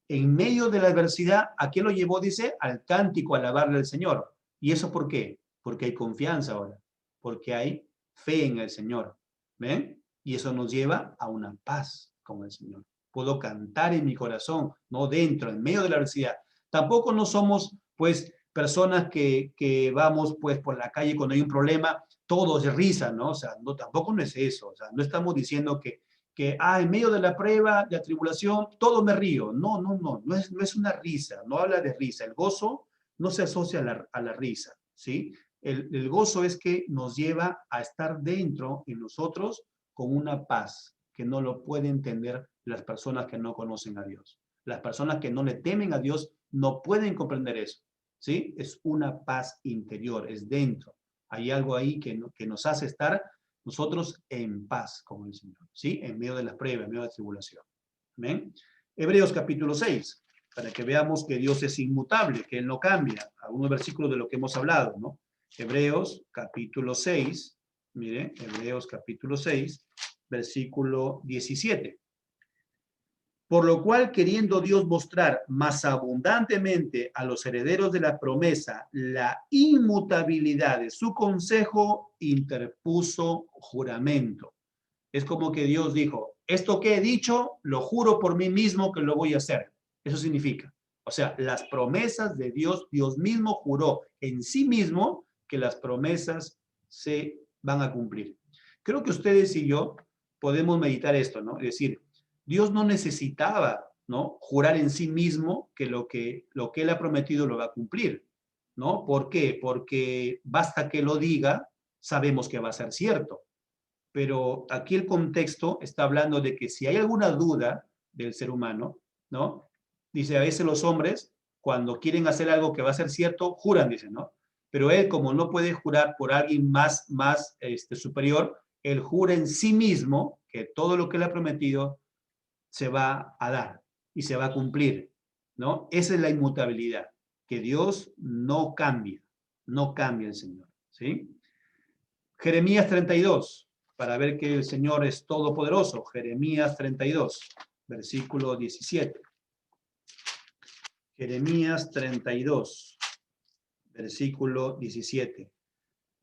En medio de la adversidad, ¿a qué lo llevó? Dice, al cántico, a alabarle al Señor. ¿Y eso por qué? Porque hay confianza ahora, porque hay fe en el Señor. ¿Ven? Y eso nos lleva a una paz con el Señor. Puedo cantar en mi corazón, no dentro, en medio de la adversidad. Tampoco no somos, pues, personas que vamos, pues, por la calle cuando hay un problema, todos de risa, ¿no? O sea, no, tampoco no es eso. O sea, no estamos diciendo que en medio de la prueba, de la tribulación, todo me río. No, no es una risa, no habla de risa. El gozo no se asocia a la risa, ¿sí? El gozo es que nos lleva a estar dentro en nosotros con una paz que no lo pueden entender las personas que no conocen a Dios. Las personas que no le temen a Dios no pueden comprender eso, ¿sí? Es una paz interior, es dentro. Hay algo ahí que nos hace estar nosotros en paz con el Señor, ¿sí? En medio de las pruebas, en medio de la tribulación. ¿Amén? Hebreos capítulo 6, para que veamos que Dios es inmutable, que Él no cambia. Algunos versículos de lo que hemos hablado, ¿no? Hebreos capítulo 6, mire, Hebreos capítulo 6, versículo 17. Por lo cual, queriendo Dios mostrar más abundantemente a los herederos de la promesa la inmutabilidad de su consejo, interpuso juramento. Es como que Dios dijo, esto que he dicho, lo juro por mí mismo que lo voy a hacer. Eso significa, o sea, las promesas de Dios, Dios mismo juró en sí mismo que las promesas se van a cumplir. Creo que ustedes y yo podemos meditar esto, ¿no? Es decir, Dios no necesitaba, ¿no?, jurar en sí mismo que lo que Él ha prometido lo va a cumplir, ¿no? ¿Por qué? Porque basta que lo diga, sabemos que va a ser cierto. Pero aquí el contexto está hablando de que si hay alguna duda del ser humano, ¿no? Dice, a veces los hombres, cuando quieren hacer algo que va a ser cierto, juran, dice, ¿no? Pero él, como no puede jurar por alguien más superior, él jura en sí mismo que todo lo que le ha prometido se va a dar y se va a cumplir, ¿no? Esa es la inmutabilidad, que Dios no cambia el Señor, ¿sí? Jeremías 32, para ver que el Señor es todopoderoso. Jeremías 32, versículo 17. Jeremías 32, versículo 17.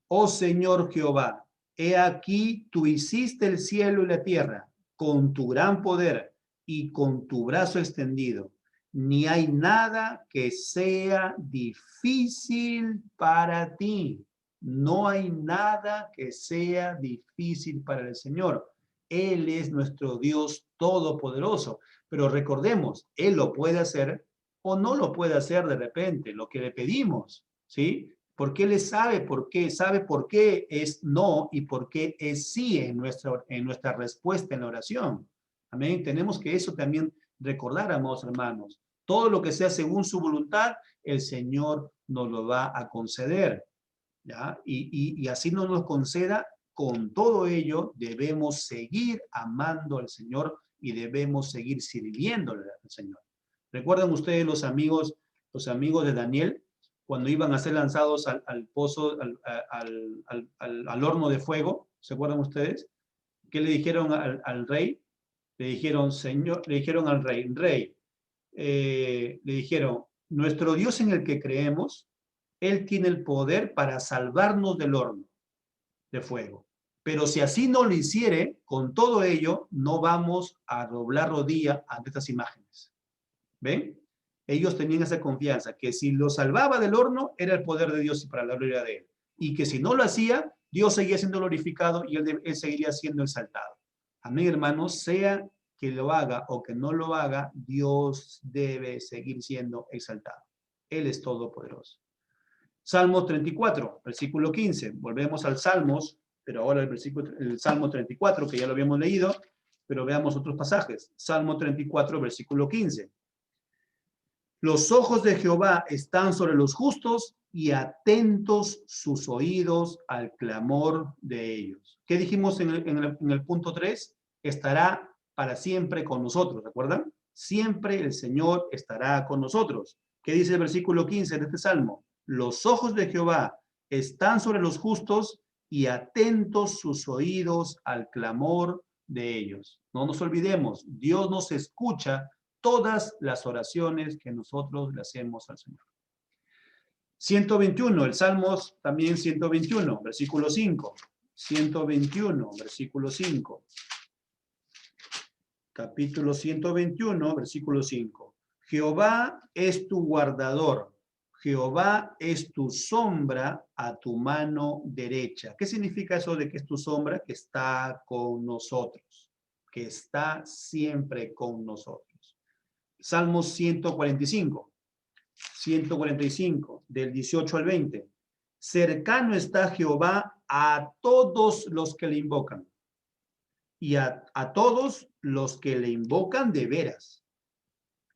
Oh Señor Jehová, he aquí tú hiciste el cielo y la tierra con tu gran poder y con tu brazo extendido. Ni hay nada que sea difícil para ti. No hay nada que sea difícil para el Señor. Él es nuestro Dios todopoderoso. Pero recordemos, Él lo puede hacer o no lo puede hacer de repente, lo que le pedimos, ¿sí? Porque Él sabe por qué es no y por qué es sí en nuestra respuesta en la oración. Amén. Tenemos que eso también recordar, amados hermanos. Todo lo que sea según su voluntad, el Señor nos lo va a conceder, ¿ya? Y así nos lo conceda, con todo ello debemos seguir amando al Señor y debemos seguir sirviéndole al Señor. ¿Recuerdan ustedes los amigos de Daniel? Cuando iban a ser lanzados al pozo, al horno de fuego, ¿se acuerdan ustedes? ¿Qué le dijeron al rey? Le dijeron, Señor, le dijeron al rey, le dijeron, nuestro Dios en el que creemos, Él tiene el poder para salvarnos del horno de fuego. Pero si así no lo hiciere, con todo ello, no vamos a doblar rodilla ante estas imágenes. ¿Ven? Ellos tenían esa confianza, que si lo salvaba del horno, era el poder de Dios y para la gloria de Él. Y que si no lo hacía, Dios seguía siendo glorificado y Él seguiría siendo exaltado. Amén, hermanos, sea que lo haga o que no lo haga, Dios debe seguir siendo exaltado. Él es todopoderoso. Salmos 34, versículo 15. Volvemos al Salmos, pero ahora el Salmo 34, que ya lo habíamos leído, pero veamos otros pasajes. Salmo 34, versículo 15. Los ojos de Jehová están sobre los justos y atentos sus oídos al clamor de ellos. ¿Qué dijimos en el punto 3? Estará para siempre con nosotros, ¿recuerdan? Siempre el Señor estará con nosotros. ¿Qué dice el versículo 15 de este salmo? Los ojos de Jehová están sobre los justos y atentos sus oídos al clamor de ellos. No nos olvidemos, Dios nos escucha todas las oraciones que nosotros le hacemos al Señor. 121, el Salmos también 121, versículo 5. 121, versículo 5. Capítulo 121, versículo 5. Jehová es tu guardador, Jehová es tu sombra a tu mano derecha. ¿Qué significa eso de que es tu sombra? Que está con nosotros, que está siempre con nosotros. Salmos 145, 145, del 18 al 20. Cercano está Jehová a todos los que le invocan, y a todos los que le invocan de veras.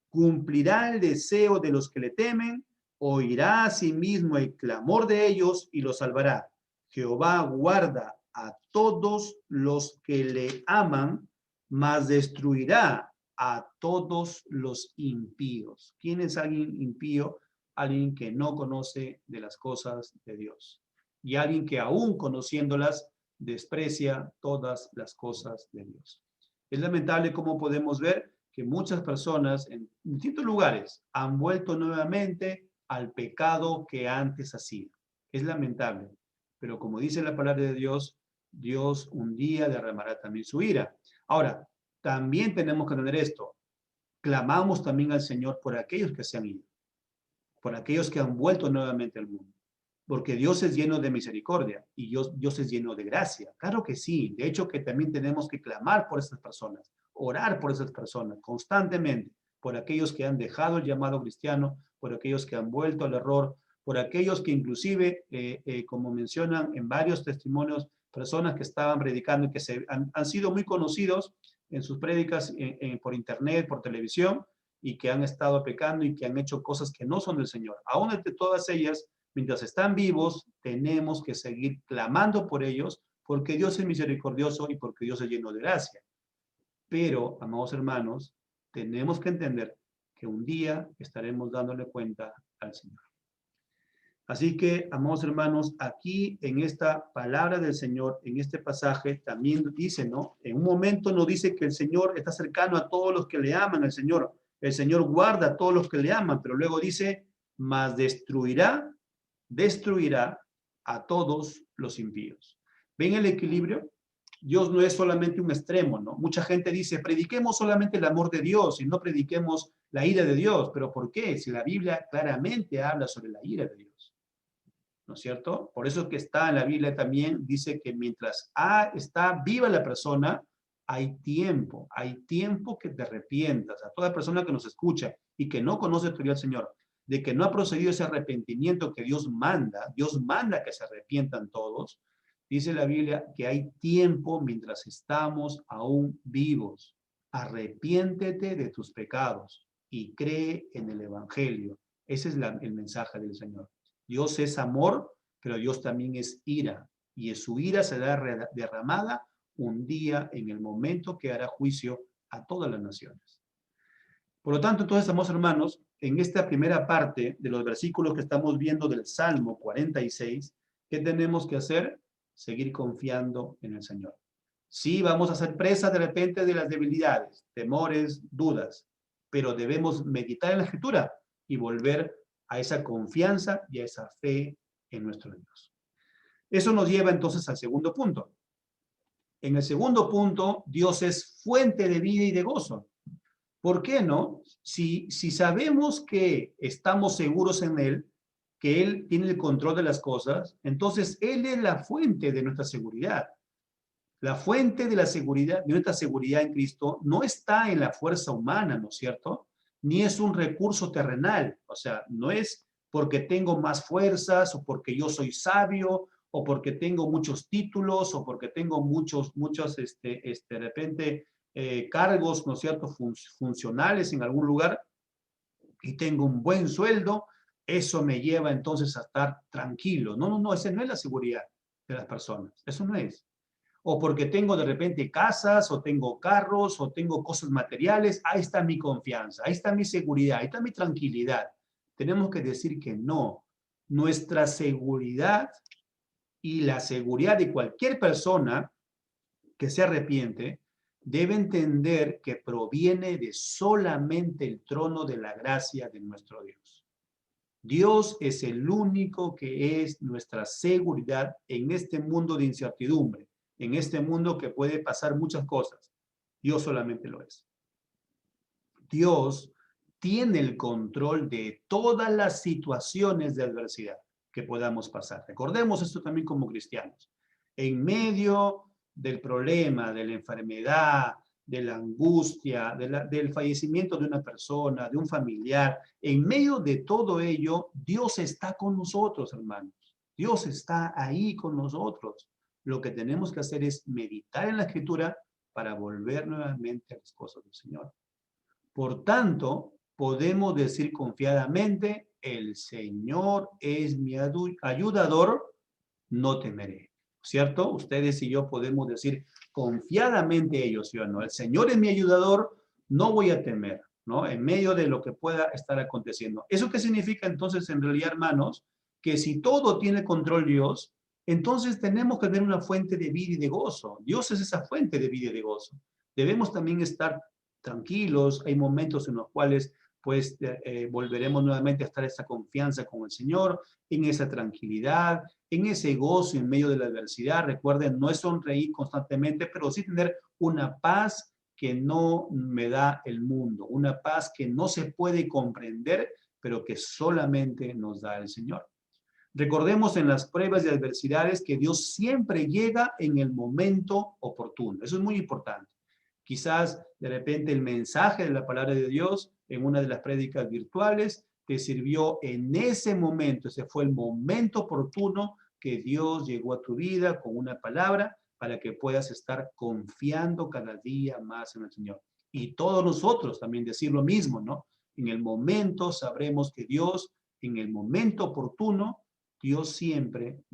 Cumplirá el deseo de los que le temen, oirá a sí mismo el clamor de ellos y los salvará. Jehová guarda a todos los que le aman, mas destruirá a todos los impíos. ¿Quién es alguien impío? Alguien que no conoce de las cosas de Dios. Y alguien que aún conociéndolas, desprecia todas las cosas de Dios. Es lamentable cómo podemos ver que muchas personas en distintos lugares han vuelto nuevamente al pecado que antes hacían. Es lamentable, pero como dice la palabra de Dios, Dios un día derramará también su ira. Ahora, también tenemos que tener esto. Clamamos también al Señor por aquellos que se han ido, por aquellos que han vuelto nuevamente al mundo. Porque Dios es lleno de misericordia y Dios es lleno de gracia. Claro que sí. De hecho, que también tenemos que clamar por esas personas, orar por esas personas constantemente, por aquellos que han dejado el llamado cristiano, por aquellos que han vuelto al error, por aquellos que inclusive, como mencionan en varios testimonios, personas que estaban predicando y que han sido muy conocidos en sus prédicas por internet, por televisión, y que han estado pecando y que han hecho cosas que no son del Señor. Aún entre todas ellas, mientras están vivos, tenemos que seguir clamando por ellos, porque Dios es misericordioso y porque Dios es lleno de gracia. Pero, amados hermanos, tenemos que entender que un día estaremos dándole cuenta al Señor. Así que, amados hermanos, aquí en esta palabra del Señor, en este pasaje, también dice, ¿no? En un momento nos dice que el Señor está cercano a todos los que le aman al Señor. El Señor guarda a todos los que le aman, pero luego dice, mas destruirá a todos los impíos. ¿Ven el equilibrio? Dios no es solamente un extremo, ¿no? Mucha gente dice, prediquemos solamente el amor de Dios y no prediquemos la ira de Dios. ¿Pero por qué? Si la Biblia claramente habla sobre la ira de Dios. ¿No es cierto? Por eso que está en la Biblia también, dice que mientras está viva la persona, hay tiempo que te arrepientas. A toda persona que nos escucha y que no conoce todavía al Señor, de que no ha procedido ese arrepentimiento que Dios manda que se arrepientan todos, dice la Biblia que hay tiempo mientras estamos aún vivos. Arrepiéntete de tus pecados y cree en el Evangelio. Ese es el mensaje del Señor. Dios es amor, pero Dios también es ira. Y su ira será derramada un día en el momento que hará juicio a todas las naciones. Por lo tanto, entonces, amados hermanos, en esta primera parte de los versículos que estamos viendo del Salmo 46, ¿qué tenemos que hacer? Seguir confiando en el Señor. Sí, vamos a ser presas de repente de las debilidades, temores, dudas, pero debemos meditar en la Escritura y volver a esa confianza y a esa fe en nuestro Dios. Eso nos lleva entonces al segundo punto. En el segundo punto, Dios es fuente de vida y de gozo. ¿Por qué no? Si sabemos que estamos seguros en Él, que Él tiene el control de las cosas, entonces Él es la fuente de nuestra seguridad. La fuente de la seguridad, de nuestra seguridad en Cristo, no está en la fuerza humana, ¿no es cierto? Ni es un recurso terrenal. O sea, no es porque tengo más fuerzas o porque yo soy sabio o porque tengo muchos títulos o porque tengo muchos, de repente, cargos, ¿no es cierto?, funcionales en algún lugar y tengo un buen sueldo, eso me lleva entonces a estar tranquilo. No, no, no, esa no es la seguridad de las personas. Eso no es. O porque tengo de repente casas, o tengo carros, o tengo cosas materiales, ahí está mi confianza, ahí está mi seguridad, ahí está mi tranquilidad. Tenemos que decir que no. Nuestra seguridad y la seguridad de cualquier persona que se arrepiente debe entender que proviene de solamente el trono de la gracia de nuestro Dios. Dios es el único que es nuestra seguridad en este mundo de incertidumbre, en este mundo que puede pasar muchas cosas. Dios solamente lo es. Dios tiene el control de todas las situaciones de adversidad que podamos pasar. Recordemos esto también como cristianos. En medio del problema, de la enfermedad, de la angustia, del fallecimiento de una persona, de un familiar, en medio de todo ello, Dios está con nosotros, hermanos. Dios está ahí con nosotros. Lo que tenemos que hacer es meditar en la Escritura para volver nuevamente a las cosas del Señor. Por tanto, podemos decir confiadamente, el Señor es mi ayudador, no temeré. ¿Cierto? Ustedes y yo podemos decir confiadamente ellos, ¿sí o no? El Señor es mi ayudador, no voy a temer, ¿no? En medio de lo que pueda estar aconteciendo. ¿Eso qué significa entonces en realidad, hermanos? Que si todo tiene control Dios, entonces tenemos que tener una fuente de vida y de gozo. Dios es esa fuente de vida y de gozo. Debemos también estar tranquilos. Hay momentos en los cuales pues volveremos nuevamente a estar esa confianza con el Señor, en esa tranquilidad, en ese gozo en medio de la adversidad. Recuerden, no es sonreír constantemente, pero sí tener una paz que no me da el mundo, una paz que no se puede comprender, pero que solamente nos da el Señor. Recordemos en las pruebas y adversidades que Dios siempre llega en el momento oportuno. Eso es muy importante. Quizás de repente el mensaje de la palabra de Dios en una de las prédicas virtuales te sirvió en ese momento. Ese fue el momento oportuno que Dios llegó a tu vida con una palabra para que puedas estar confiando cada día más en el Señor. Y todos nosotros también decir lo mismo, ¿no? En el momento sabremos que Dios, en el momento oportuno, Dios siempre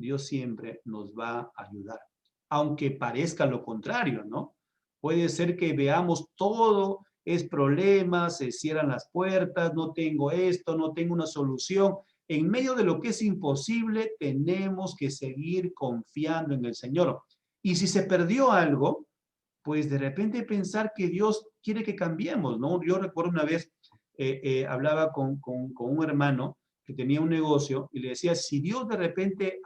nos va a ayudar. Aunque parezca lo contrario, ¿no? Puede ser que veamos todo es problemas, se cierran las puertas, no tengo esto, no tengo una solución. En medio de lo que es imposible, tenemos que seguir confiando en el Señor. Y si se perdió algo, pues de repente pensar que Dios quiere que cambiemos, ¿no? Yo recuerdo una vez, hablaba con un hermano que tenía un negocio y le decía, si Dios de repente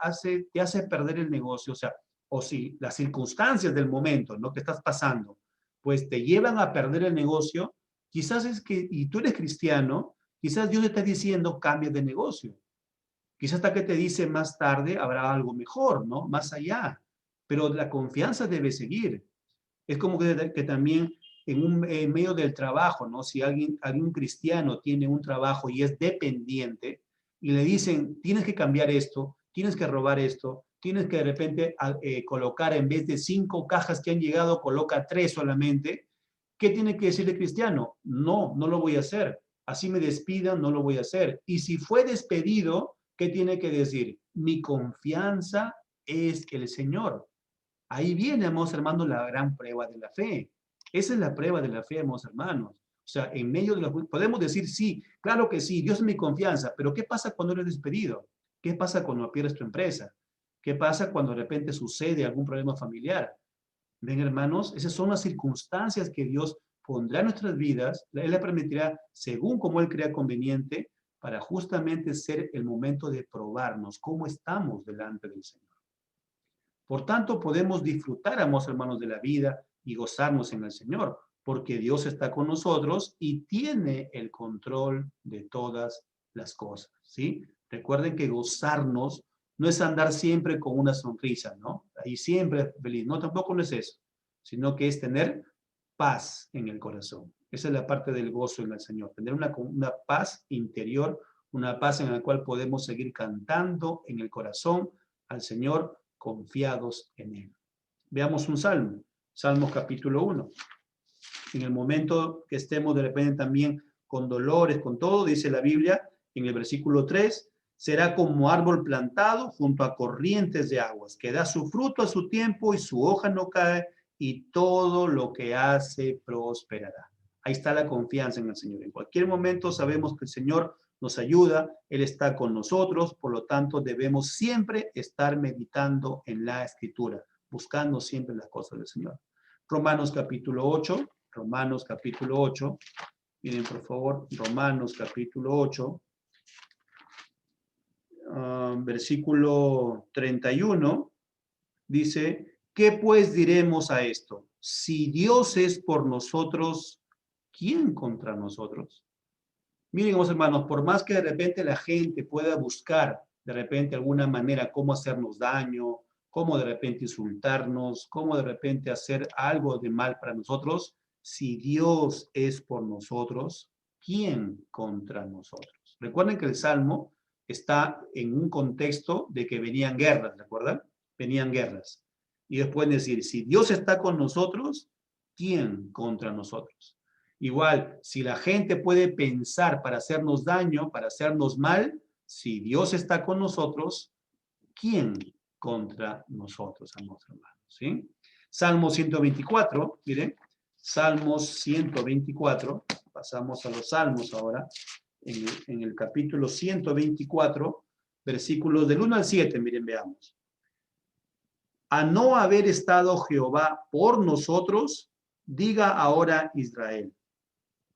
te hace perder el negocio, o sea, o si las circunstancias del momento, ¿no?, que estás pasando, pues te llevan a perder el negocio, quizás es que, y tú eres cristiano, quizás Dios te está diciendo, cambia de negocio. Quizás hasta que te dice más tarde habrá algo mejor, ¿no? Más allá. Pero la confianza debe seguir. Es como que también en medio del trabajo, ¿no? Si algún cristiano tiene un trabajo y es dependiente y le dicen, tienes que cambiar esto, tienes que robar esto, tienes que de repente colocar en vez de 5 cajas que han llegado, coloca 3 solamente, ¿qué tiene que decir el cristiano? No, no lo voy a hacer. Así me despidan, no lo voy a hacer. Y si fue despedido, ¿qué tiene que decir? Mi confianza es el Señor. Ahí viene, amados hermanos, la gran prueba de la fe. Esa es la prueba de la fe, amados hermanos. O sea, en medio de podemos decir sí, claro que sí, Dios es mi confianza, pero ¿qué pasa cuando eres despedido? ¿Qué pasa cuando pierdes tu empresa? ¿Qué pasa cuando de repente sucede algún problema familiar? Ven, hermanos, esas son las circunstancias que Dios pondrá en nuestras vidas, Él le permitirá según como Él crea conveniente, para justamente ser el momento de probarnos cómo estamos delante del Señor. Por tanto, podemos disfrutar, amados hermanos, de la vida y gozarnos en el Señor, porque Dios está con nosotros y tiene el control de todas las cosas, ¿sí? Recuerden que gozarnos no es andar siempre con una sonrisa, ¿no? y siempre feliz. No, tampoco no es eso, sino que es tener paz en el corazón. Esa es la parte del gozo en el Señor, tener una paz interior, una paz en la cual podemos seguir cantando en el corazón al Señor, confiados en Él. Veamos un salmo, Salmos capítulo 1. En el momento que estemos de repente también con dolores, con todo, dice la Biblia en el versículo 3, será como árbol plantado junto a corrientes de aguas, que da su fruto a su tiempo y su hoja no cae, y todo lo que hace prosperará. Ahí está la confianza en el Señor. En cualquier momento sabemos que el Señor nos ayuda, Él está con nosotros, por lo tanto debemos siempre estar meditando en la Escritura, buscando siempre las cosas del Señor. Romanos capítulo 8, Romanos capítulo 8, miren por favor, Romanos capítulo 8, versículo 31, dice, ¿qué pues diremos a esto? Si Dios es por nosotros, ¿quién contra nosotros? Miren, hermanos, por más que de repente la gente pueda buscar de repente alguna manera cómo hacernos daño, cómo de repente insultarnos, cómo de repente hacer algo de mal para nosotros, si Dios es por nosotros, ¿quién contra nosotros? Recuerden que el Salmo está en un contexto de que venían guerras, ¿recuerdan? Venían guerras. Y ellos pueden decir, si Dios está con nosotros, ¿quién contra nosotros? Igual, si la gente puede pensar para hacernos daño, para hacernos mal, si Dios está con nosotros, ¿quién contra nosotros, amados hermanos? ¿Sí? Salmo 124, miren, Salmos 124, pasamos a los salmos ahora, en el capítulo 124, versículos del 1 al 7, miren, veamos. A no haber estado Jehová por nosotros, diga ahora Israel.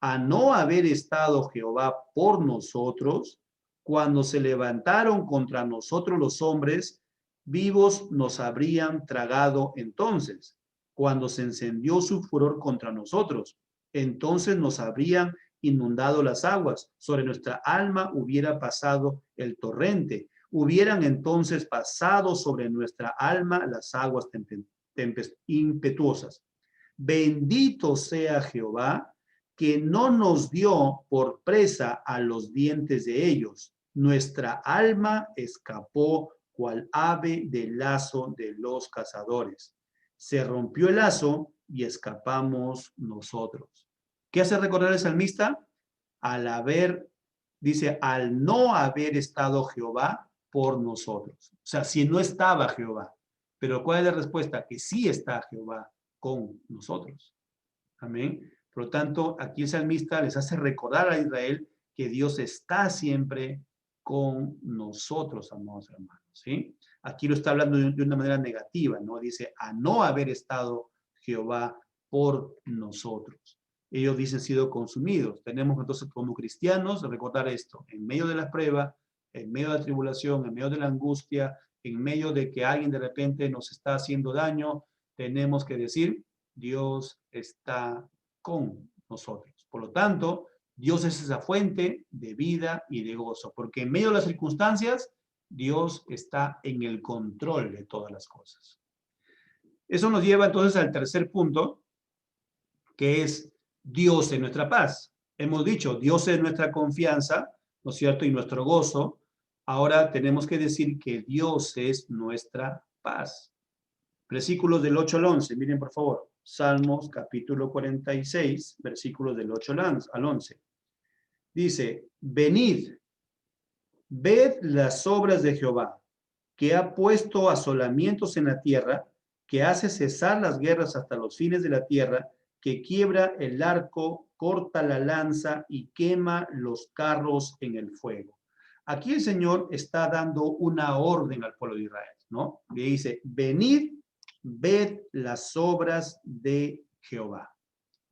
A no haber estado Jehová por nosotros, cuando se levantaron contra nosotros los hombres, vivos nos habrían tragado entonces, cuando se encendió su furor contra nosotros, entonces nos habrían inundado las aguas, sobre nuestra alma hubiera pasado el torrente, hubieran entonces pasado sobre nuestra alma las aguas impetuosas. Bendito sea Jehová, que no nos dio por presa a los dientes de ellos. Nuestra alma escapó cual ave del lazo de los cazadores. Se rompió el lazo y escapamos nosotros. ¿Qué hace recordar el salmista? Dice, al no haber estado Jehová por nosotros. O sea, si no estaba Jehová. Pero ¿cuál es la respuesta? Que sí está Jehová con nosotros. Amén. Por lo tanto, aquí el salmista les hace recordar a Israel que Dios está siempre con nosotros, amados hermanos, ¿sí? Aquí lo está hablando de una manera negativa, ¿no? Dice, a no haber estado Jehová por nosotros. Ellos dicen sido consumidos. Tenemos entonces como cristianos recordar esto, en medio de la prueba, en medio de la tribulación, en medio de la angustia, en medio de que alguien de repente nos está haciendo daño, tenemos que decir, Dios está con nosotros. Por lo tanto, Dios es esa fuente de vida y de gozo, porque en medio de las circunstancias, Dios está en el control de todas las cosas. Eso nos lleva entonces al tercer punto, que es Dios es nuestra paz. Hemos dicho, Dios es nuestra confianza, ¿no es cierto? Y nuestro gozo. Ahora tenemos que decir que Dios es nuestra paz. Versículos del 8 al 11, miren por favor. Salmos capítulo 46, versículos del 8 al 11. Dice, venid, ved las obras de Jehová, que ha puesto asolamientos en la tierra, que hace cesar las guerras hasta los fines de la tierra, que quiebra el arco, corta la lanza y quema los carros en el fuego. Aquí el Señor está dando una orden al pueblo de Israel, ¿no? Le dice, venid, ved las obras de Jehová.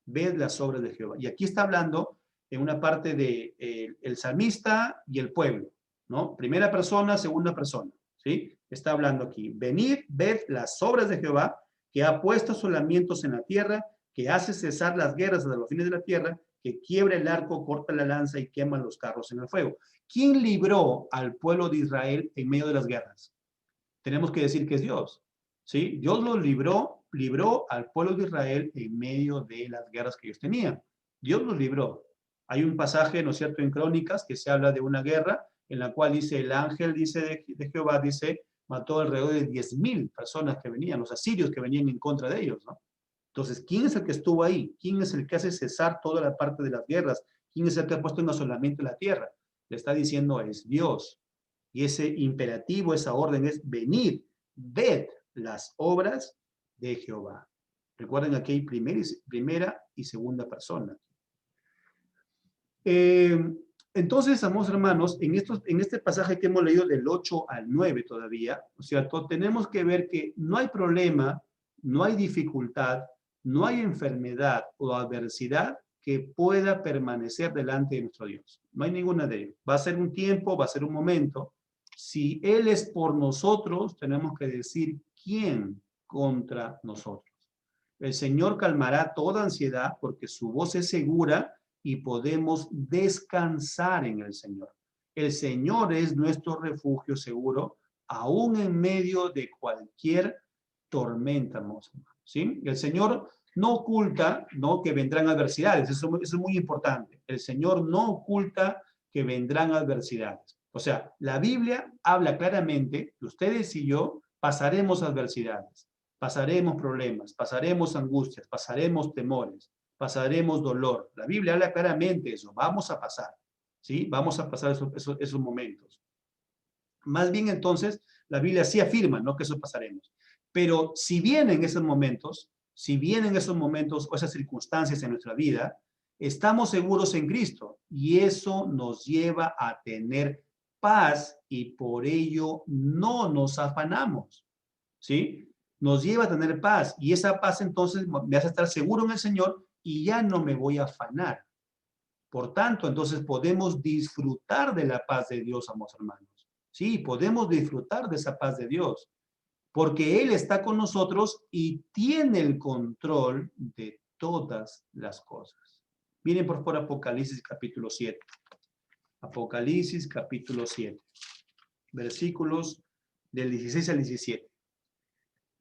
Ved las obras de Jehová. Y aquí está hablando en una parte de el salmista y el pueblo, ¿no? Primera persona, segunda persona, ¿sí? Está hablando aquí. Venid, ved las obras de Jehová, que ha puesto asolamientos en la tierra, que hace cesar las guerras hasta los fines de la tierra, que quiebra el arco, corta la lanza y quema los carros en el fuego. ¿Quién libró al pueblo de Israel en medio de las guerras? Tenemos que decir que es Dios. ¿sí? Dios los libró al pueblo de Israel en medio de las guerras que ellos tenían. Dios los libró. Hay un pasaje, ¿no es cierto?, en Crónicas que se habla de una guerra en la cual dice el ángel, dice de Jehová, dice, mató alrededor de 10,000 personas que venían, los asirios que venían en contra de ellos, ¿no? Entonces, ¿quién es el que estuvo ahí? ¿Quién es el que hace cesar toda la parte de las guerras? ¿Quién es el que ha puesto en asolamiento la tierra? Le está diciendo, es Dios. Y ese imperativo, esa orden es venir, ved las obras de Jehová. Recuerden, aquí hay primera y segunda persona. Entonces, amados hermanos, en este pasaje que hemos leído del 8 al 9 todavía, ¿no es cierto?, tenemos que ver que no hay problema, no hay dificultad, no hay enfermedad o adversidad que pueda permanecer delante de nuestro Dios. No hay ninguna de ellas. Va a ser un tiempo, va a ser un momento. Si Él es por nosotros, tenemos que decir, ¿quién contra nosotros? El Señor calmará toda ansiedad porque su voz es segura y podemos descansar en el Señor. El Señor es nuestro refugio seguro, aún en medio de cualquier tormenta, ¿sí? El Señor no oculta, ¿no?, que vendrán adversidades. Eso es muy importante. El Señor no oculta que vendrán adversidades. O sea, la Biblia habla claramente que ustedes y yo pasaremos adversidades, pasaremos problemas, pasaremos angustias, pasaremos temores, pasaremos dolor. La Biblia habla claramente eso. Vamos a pasar, ¿sí? Vamos a pasar esos momentos. Más bien, entonces, la Biblia sí afirma, ¿no?, que eso pasaremos. Pero si vienen esos momentos, si vienen esos momentos o esas circunstancias en nuestra vida, estamos seguros en Cristo y eso nos lleva a tener paz y por ello no nos afanamos, ¿sí? Nos lleva a tener paz y esa paz entonces me hace estar seguro en el Señor y ya no me voy a afanar. Por tanto, entonces podemos disfrutar de la paz de Dios, amados hermanos. Sí, podemos disfrutar de esa paz de Dios, porque Él está con nosotros y tiene el control de todas las cosas. Miren por favor Apocalipsis capítulo 7. Apocalipsis capítulo 7, versículos del 16 al 17.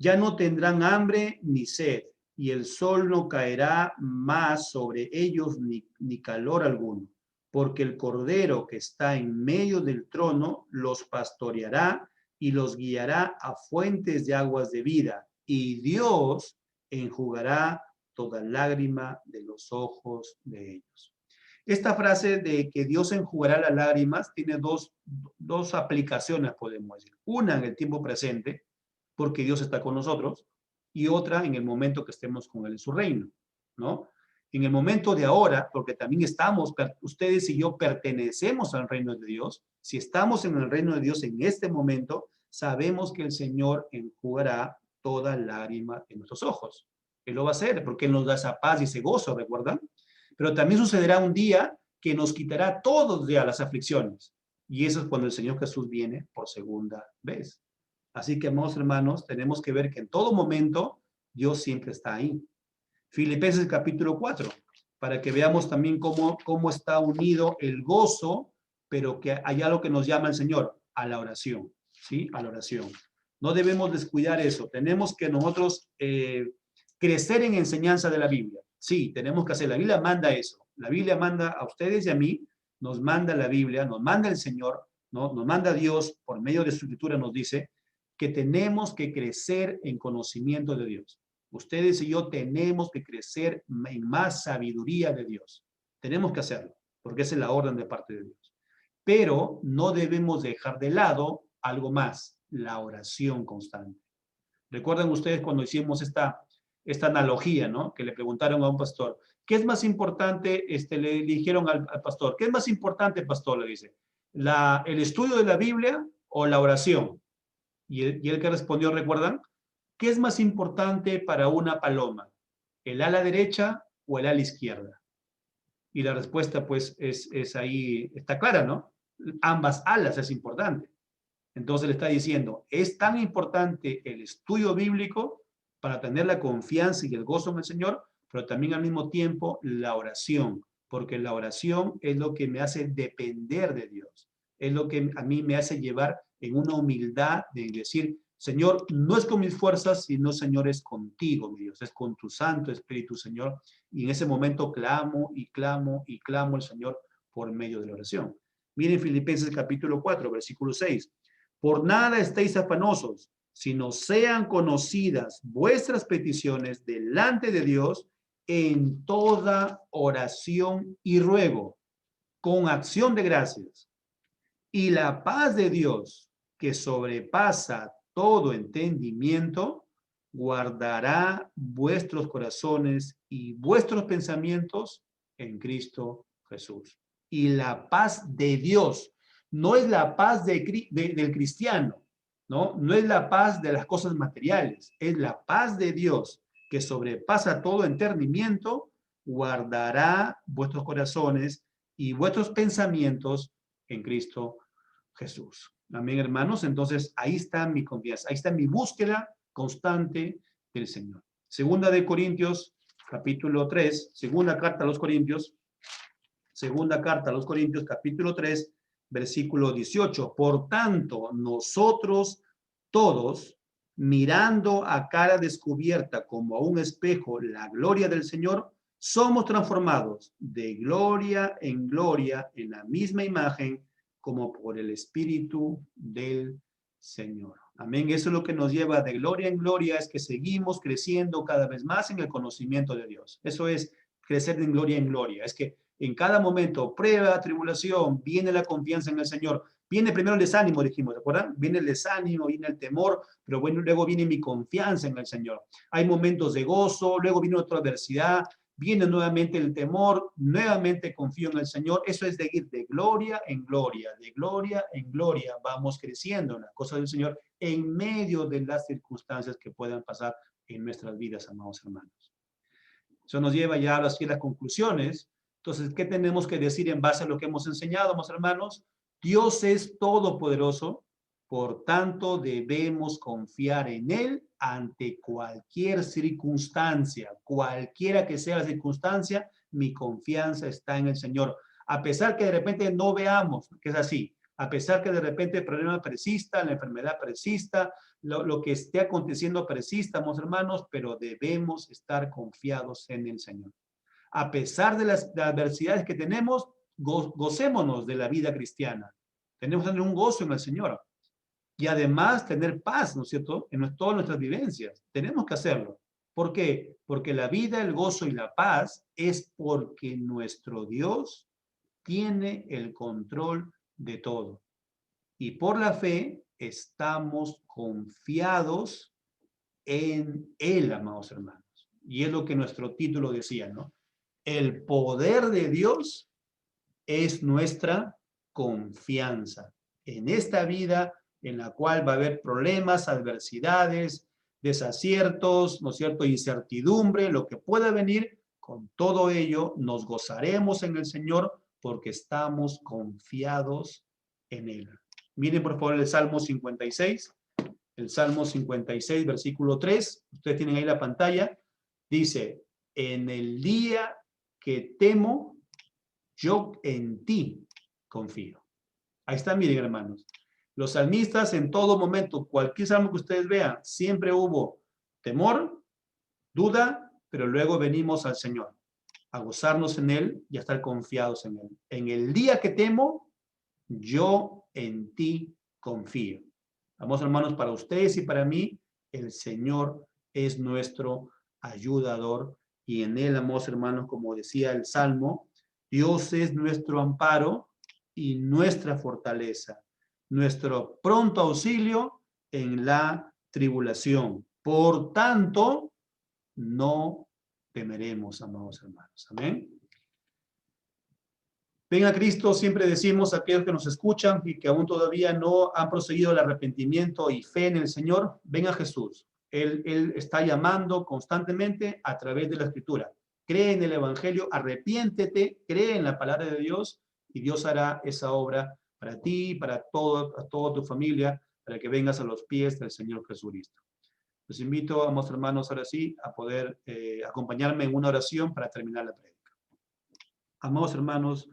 Ya no tendrán hambre ni sed, y el sol no caerá más sobre ellos ni calor alguno, porque el Cordero que está en medio del trono los pastoreará y los guiará a fuentes de aguas de vida, y Dios enjugará toda lágrima de los ojos de ellos. Esta frase de que Dios enjugará las lágrimas tiene dos aplicaciones, podemos decir. Una en el tiempo presente, porque Dios está con nosotros, y otra en el momento que estemos con Él en su reino, ¿no? En el momento de ahora, porque también ustedes y yo pertenecemos al reino de Dios, si estamos en el reino de Dios en este momento, sabemos que el Señor enjugará toda lágrima de nuestros ojos. Él lo va a hacer porque Él nos da esa paz y ese gozo, ¿recuerdan? Pero también sucederá un día que nos quitará todos ya las aflicciones. Y eso es cuando el Señor Jesús viene por segunda vez. Así que, amados hermanos, tenemos que ver que en todo momento Dios siempre está ahí. Filipenses capítulo 4, para que veamos también cómo está unido el gozo, pero que hay algo que nos llama el Señor, a la oración, ¿sí? A la oración. No debemos descuidar eso. Tenemos que nosotros crecer en enseñanza de la Biblia. Sí, tenemos que hacer. La Biblia manda eso. La Biblia manda a ustedes y a mí, nos manda la Biblia, nos manda el Señor, ¿no? Nos manda Dios, por medio de su escritura nos dice que tenemos que crecer en conocimiento de Dios. Ustedes y yo tenemos que crecer en más sabiduría de Dios. Tenemos que hacerlo, porque esa es la orden de parte de Dios. Pero no debemos dejar de lado algo más, la oración constante. Recuerdan ustedes cuando hicimos esta analogía, ¿no? Que le preguntaron a un pastor, ¿qué es más importante? Le dijeron al pastor, ¿qué es más importante, pastor? Le dice, ¿el estudio de la Biblia o la oración? Y él que respondió, ¿recuerdan? ¿Qué es más importante para una paloma? ¿El ala derecha o el ala izquierda? Y la respuesta, pues, es ahí, está clara, ¿no? Ambas alas es importante. Entonces le está diciendo, es tan importante el estudio bíblico para tener la confianza y el gozo en el Señor, pero también al mismo tiempo la oración, porque la oración es lo que me hace depender de Dios, es lo que a mí me hace llevar en una humildad de decir, Señor, no es con mis fuerzas, sino, Señor, es contigo, mi Dios, es con tu Santo Espíritu, Señor. Y en ese momento clamo y clamo y clamo al Señor por medio de la oración. Miren Filipenses capítulo 4, versículo 6. Por nada estéis afanosos, sino sean conocidas vuestras peticiones delante de Dios en toda oración y ruego, con acción de gracias. Y la paz de Dios, que sobrepasa todo entendimiento, guardará vuestros corazones y vuestros pensamientos en Cristo Jesús. Y la paz de Dios no es la paz del cristiano, ¿no? No es la paz de las cosas materiales, es la paz de Dios que sobrepasa todo entendimiento, guardará vuestros corazones y vuestros pensamientos en Cristo Jesús. Amén, hermanos. Entonces, ahí está mi confianza, ahí está mi búsqueda constante del Señor. Segunda de Corintios, capítulo 3, segunda carta a los Corintios, capítulo 3, versículo 18. Por tanto, nosotros todos, mirando a cara descubierta como a un espejo la gloria del Señor, somos transformados de gloria en la misma imagen como por el Espíritu del Señor. Amén. Eso es lo que nos lleva de gloria en gloria, es que seguimos creciendo cada vez más en el conocimiento de Dios. Eso es crecer de gloria en gloria. Es que en cada momento, prueba, tribulación, viene la confianza en el Señor. Viene primero el desánimo, dijimos, ¿recuerdan? Viene el desánimo, viene el temor, pero bueno, luego viene mi confianza en el Señor. Hay momentos de gozo, luego viene otra adversidad, viene nuevamente el temor, nuevamente confío en el Señor. Eso es de ir de gloria en gloria, vamos creciendo en las cosas del Señor en medio de las circunstancias que puedan pasar en nuestras vidas, amados hermanos. Eso nos lleva ya a las conclusiones. Entonces, ¿qué tenemos que decir en base a lo que hemos enseñado, amados hermanos? Dios es todopoderoso, por tanto debemos confiar en Él ante cualquier circunstancia, cualquiera que sea la circunstancia, mi confianza está en el Señor. A pesar que de repente no veamos que es así, a pesar que de repente el problema persista, la enfermedad persista, lo que esté aconteciendo persista, amados hermanos, pero debemos estar confiados en el Señor. A pesar de las adversidades que tenemos, gocémonos de la vida cristiana. Tenemos que tener un gozo en el Señor. Y además tener paz, ¿no es cierto?, en todas nuestras vivencias. Tenemos que hacerlo. ¿Por qué? Porque la vida, el gozo y la paz es porque nuestro Dios tiene el control de todo. Y por la fe estamos confiados en Él, amados hermanos. Y es lo que nuestro título decía, ¿no? El poder de Dios es nuestra confianza en esta vida en la cual va a haber problemas, adversidades, desaciertos, ¿no es cierto?, incertidumbre, lo que pueda venir. Con todo ello nos gozaremos en el Señor porque estamos confiados en Él. Miren por favor el Salmo 56. El Salmo 56, versículo 3. Ustedes tienen ahí la pantalla. Dice, en el día que temo, yo en ti confío. Ahí está, miren, hermanos. Los salmistas en todo momento, cualquier salmo que ustedes vean, siempre hubo temor, duda, pero luego venimos al Señor a gozarnos en Él y a estar confiados en Él. En el día que temo, yo en ti confío. Vamos, hermanos, para ustedes y para mí, el Señor es nuestro ayudador y en Él, amados hermanos, como decía el Salmo, Dios es nuestro amparo y nuestra fortaleza, nuestro pronto auxilio en la tribulación. Por tanto, no temeremos, amados hermanos. Amén. Ven a Cristo, siempre decimos a aquellos que nos escuchan y que aún todavía no han procedido al arrepentimiento y fe en el Señor, ven a Jesús. Él está llamando constantemente a través de la Escritura. Cree en el Evangelio, arrepiéntete, cree en la palabra de Dios y Dios hará esa obra para ti, para toda tu familia, para que vengas a los pies del Señor Jesucristo. Los invito, amados hermanos, ahora sí, a poder acompañarme en una oración para terminar la prédica. Amados hermanos,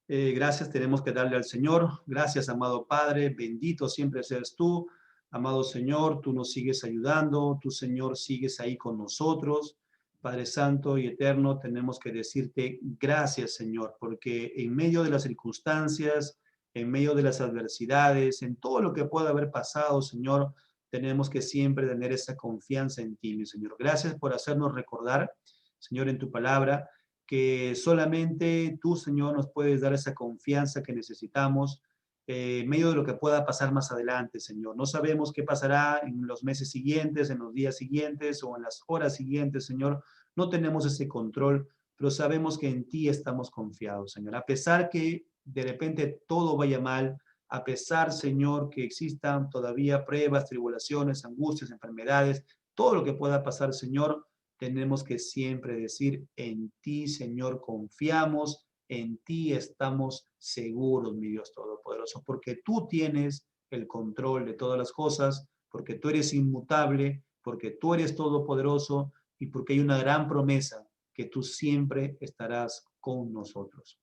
gracias tenemos que darle al Señor. Gracias, amado Padre. Bendito siempre seas tú. Amado Señor, tú nos sigues ayudando, tú, Señor, sigues ahí con nosotros. Padre Santo y Eterno, tenemos que decirte gracias, Señor, porque en medio de las circunstancias, en medio de las adversidades, en todo lo que pueda haber pasado, Señor, tenemos que siempre tener esa confianza en ti, mi Señor. Gracias por hacernos recordar, Señor, en tu palabra, que solamente tú, Señor, nos puedes dar esa confianza que necesitamos en medio de lo que pueda pasar más adelante, Señor. No sabemos qué pasará en los meses siguientes, en los días siguientes o en las horas siguientes, Señor. No tenemos ese control, pero sabemos que en ti estamos confiados, Señor. A pesar que de repente todo vaya mal, a pesar, Señor, que existan todavía pruebas, tribulaciones, angustias, enfermedades, todo lo que pueda pasar, Señor, tenemos que siempre decir, en ti, Señor, confiamos, en ti estamos seguros, mi Dios Todopoderoso, porque tú tienes el control de todas las cosas, porque tú eres inmutable, porque tú eres todopoderoso y porque hay una gran promesa que tú siempre estarás con nosotros.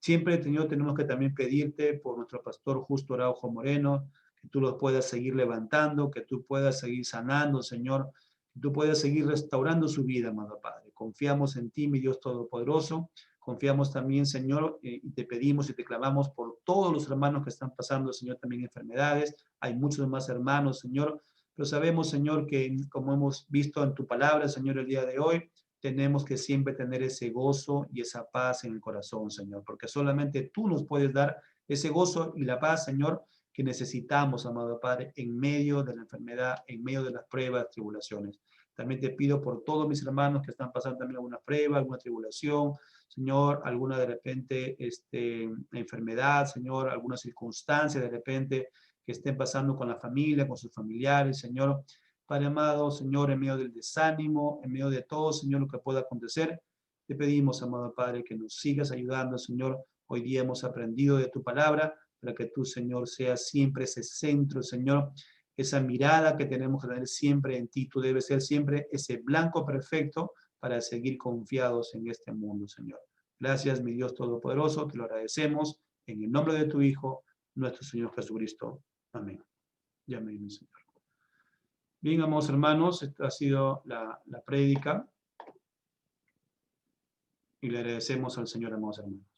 Siempre, Señor, tenemos que también pedirte por nuestro pastor Justo Araujo Moreno, que tú lo puedas seguir levantando, que tú puedas seguir sanando, Señor, que tú puedas seguir restaurando su vida, amado Padre. Confiamos en ti, mi Dios Todopoderoso. Confiamos también, Señor, y te pedimos y te clamamos por todos los hermanos que están pasando, Señor, también enfermedades. Hay muchos más hermanos, Señor, pero sabemos, Señor, que como hemos visto en tu palabra, Señor, el día de hoy, tenemos que siempre tener ese gozo y esa paz en el corazón, Señor, porque solamente tú nos puedes dar ese gozo y la paz, Señor, que necesitamos, amado Padre, en medio de la enfermedad, en medio de las pruebas, tribulaciones. También te pido por todos mis hermanos que están pasando también alguna prueba, alguna tribulación, Señor, alguna de repente enfermedad, Señor, alguna circunstancia de repente que estén pasando con la familia, con sus familiares, Señor. Padre amado, Señor, en medio del desánimo, en medio de todo, Señor, lo que pueda acontecer, te pedimos, amado Padre, que nos sigas ayudando, Señor. Hoy día hemos aprendido de tu palabra, para que tú, Señor, seas siempre ese centro, Señor, esa mirada que tenemos que tener siempre en ti. Tú debes ser siempre ese blanco perfecto para seguir confiados en este mundo, Señor. Gracias, mi Dios Todopoderoso, te lo agradecemos en el nombre de tu Hijo, nuestro Señor Jesucristo. Amén. Y amén, mi Señor. Bien, amados hermanos, esta ha sido la prédica y le agradecemos al Señor, amados hermanos.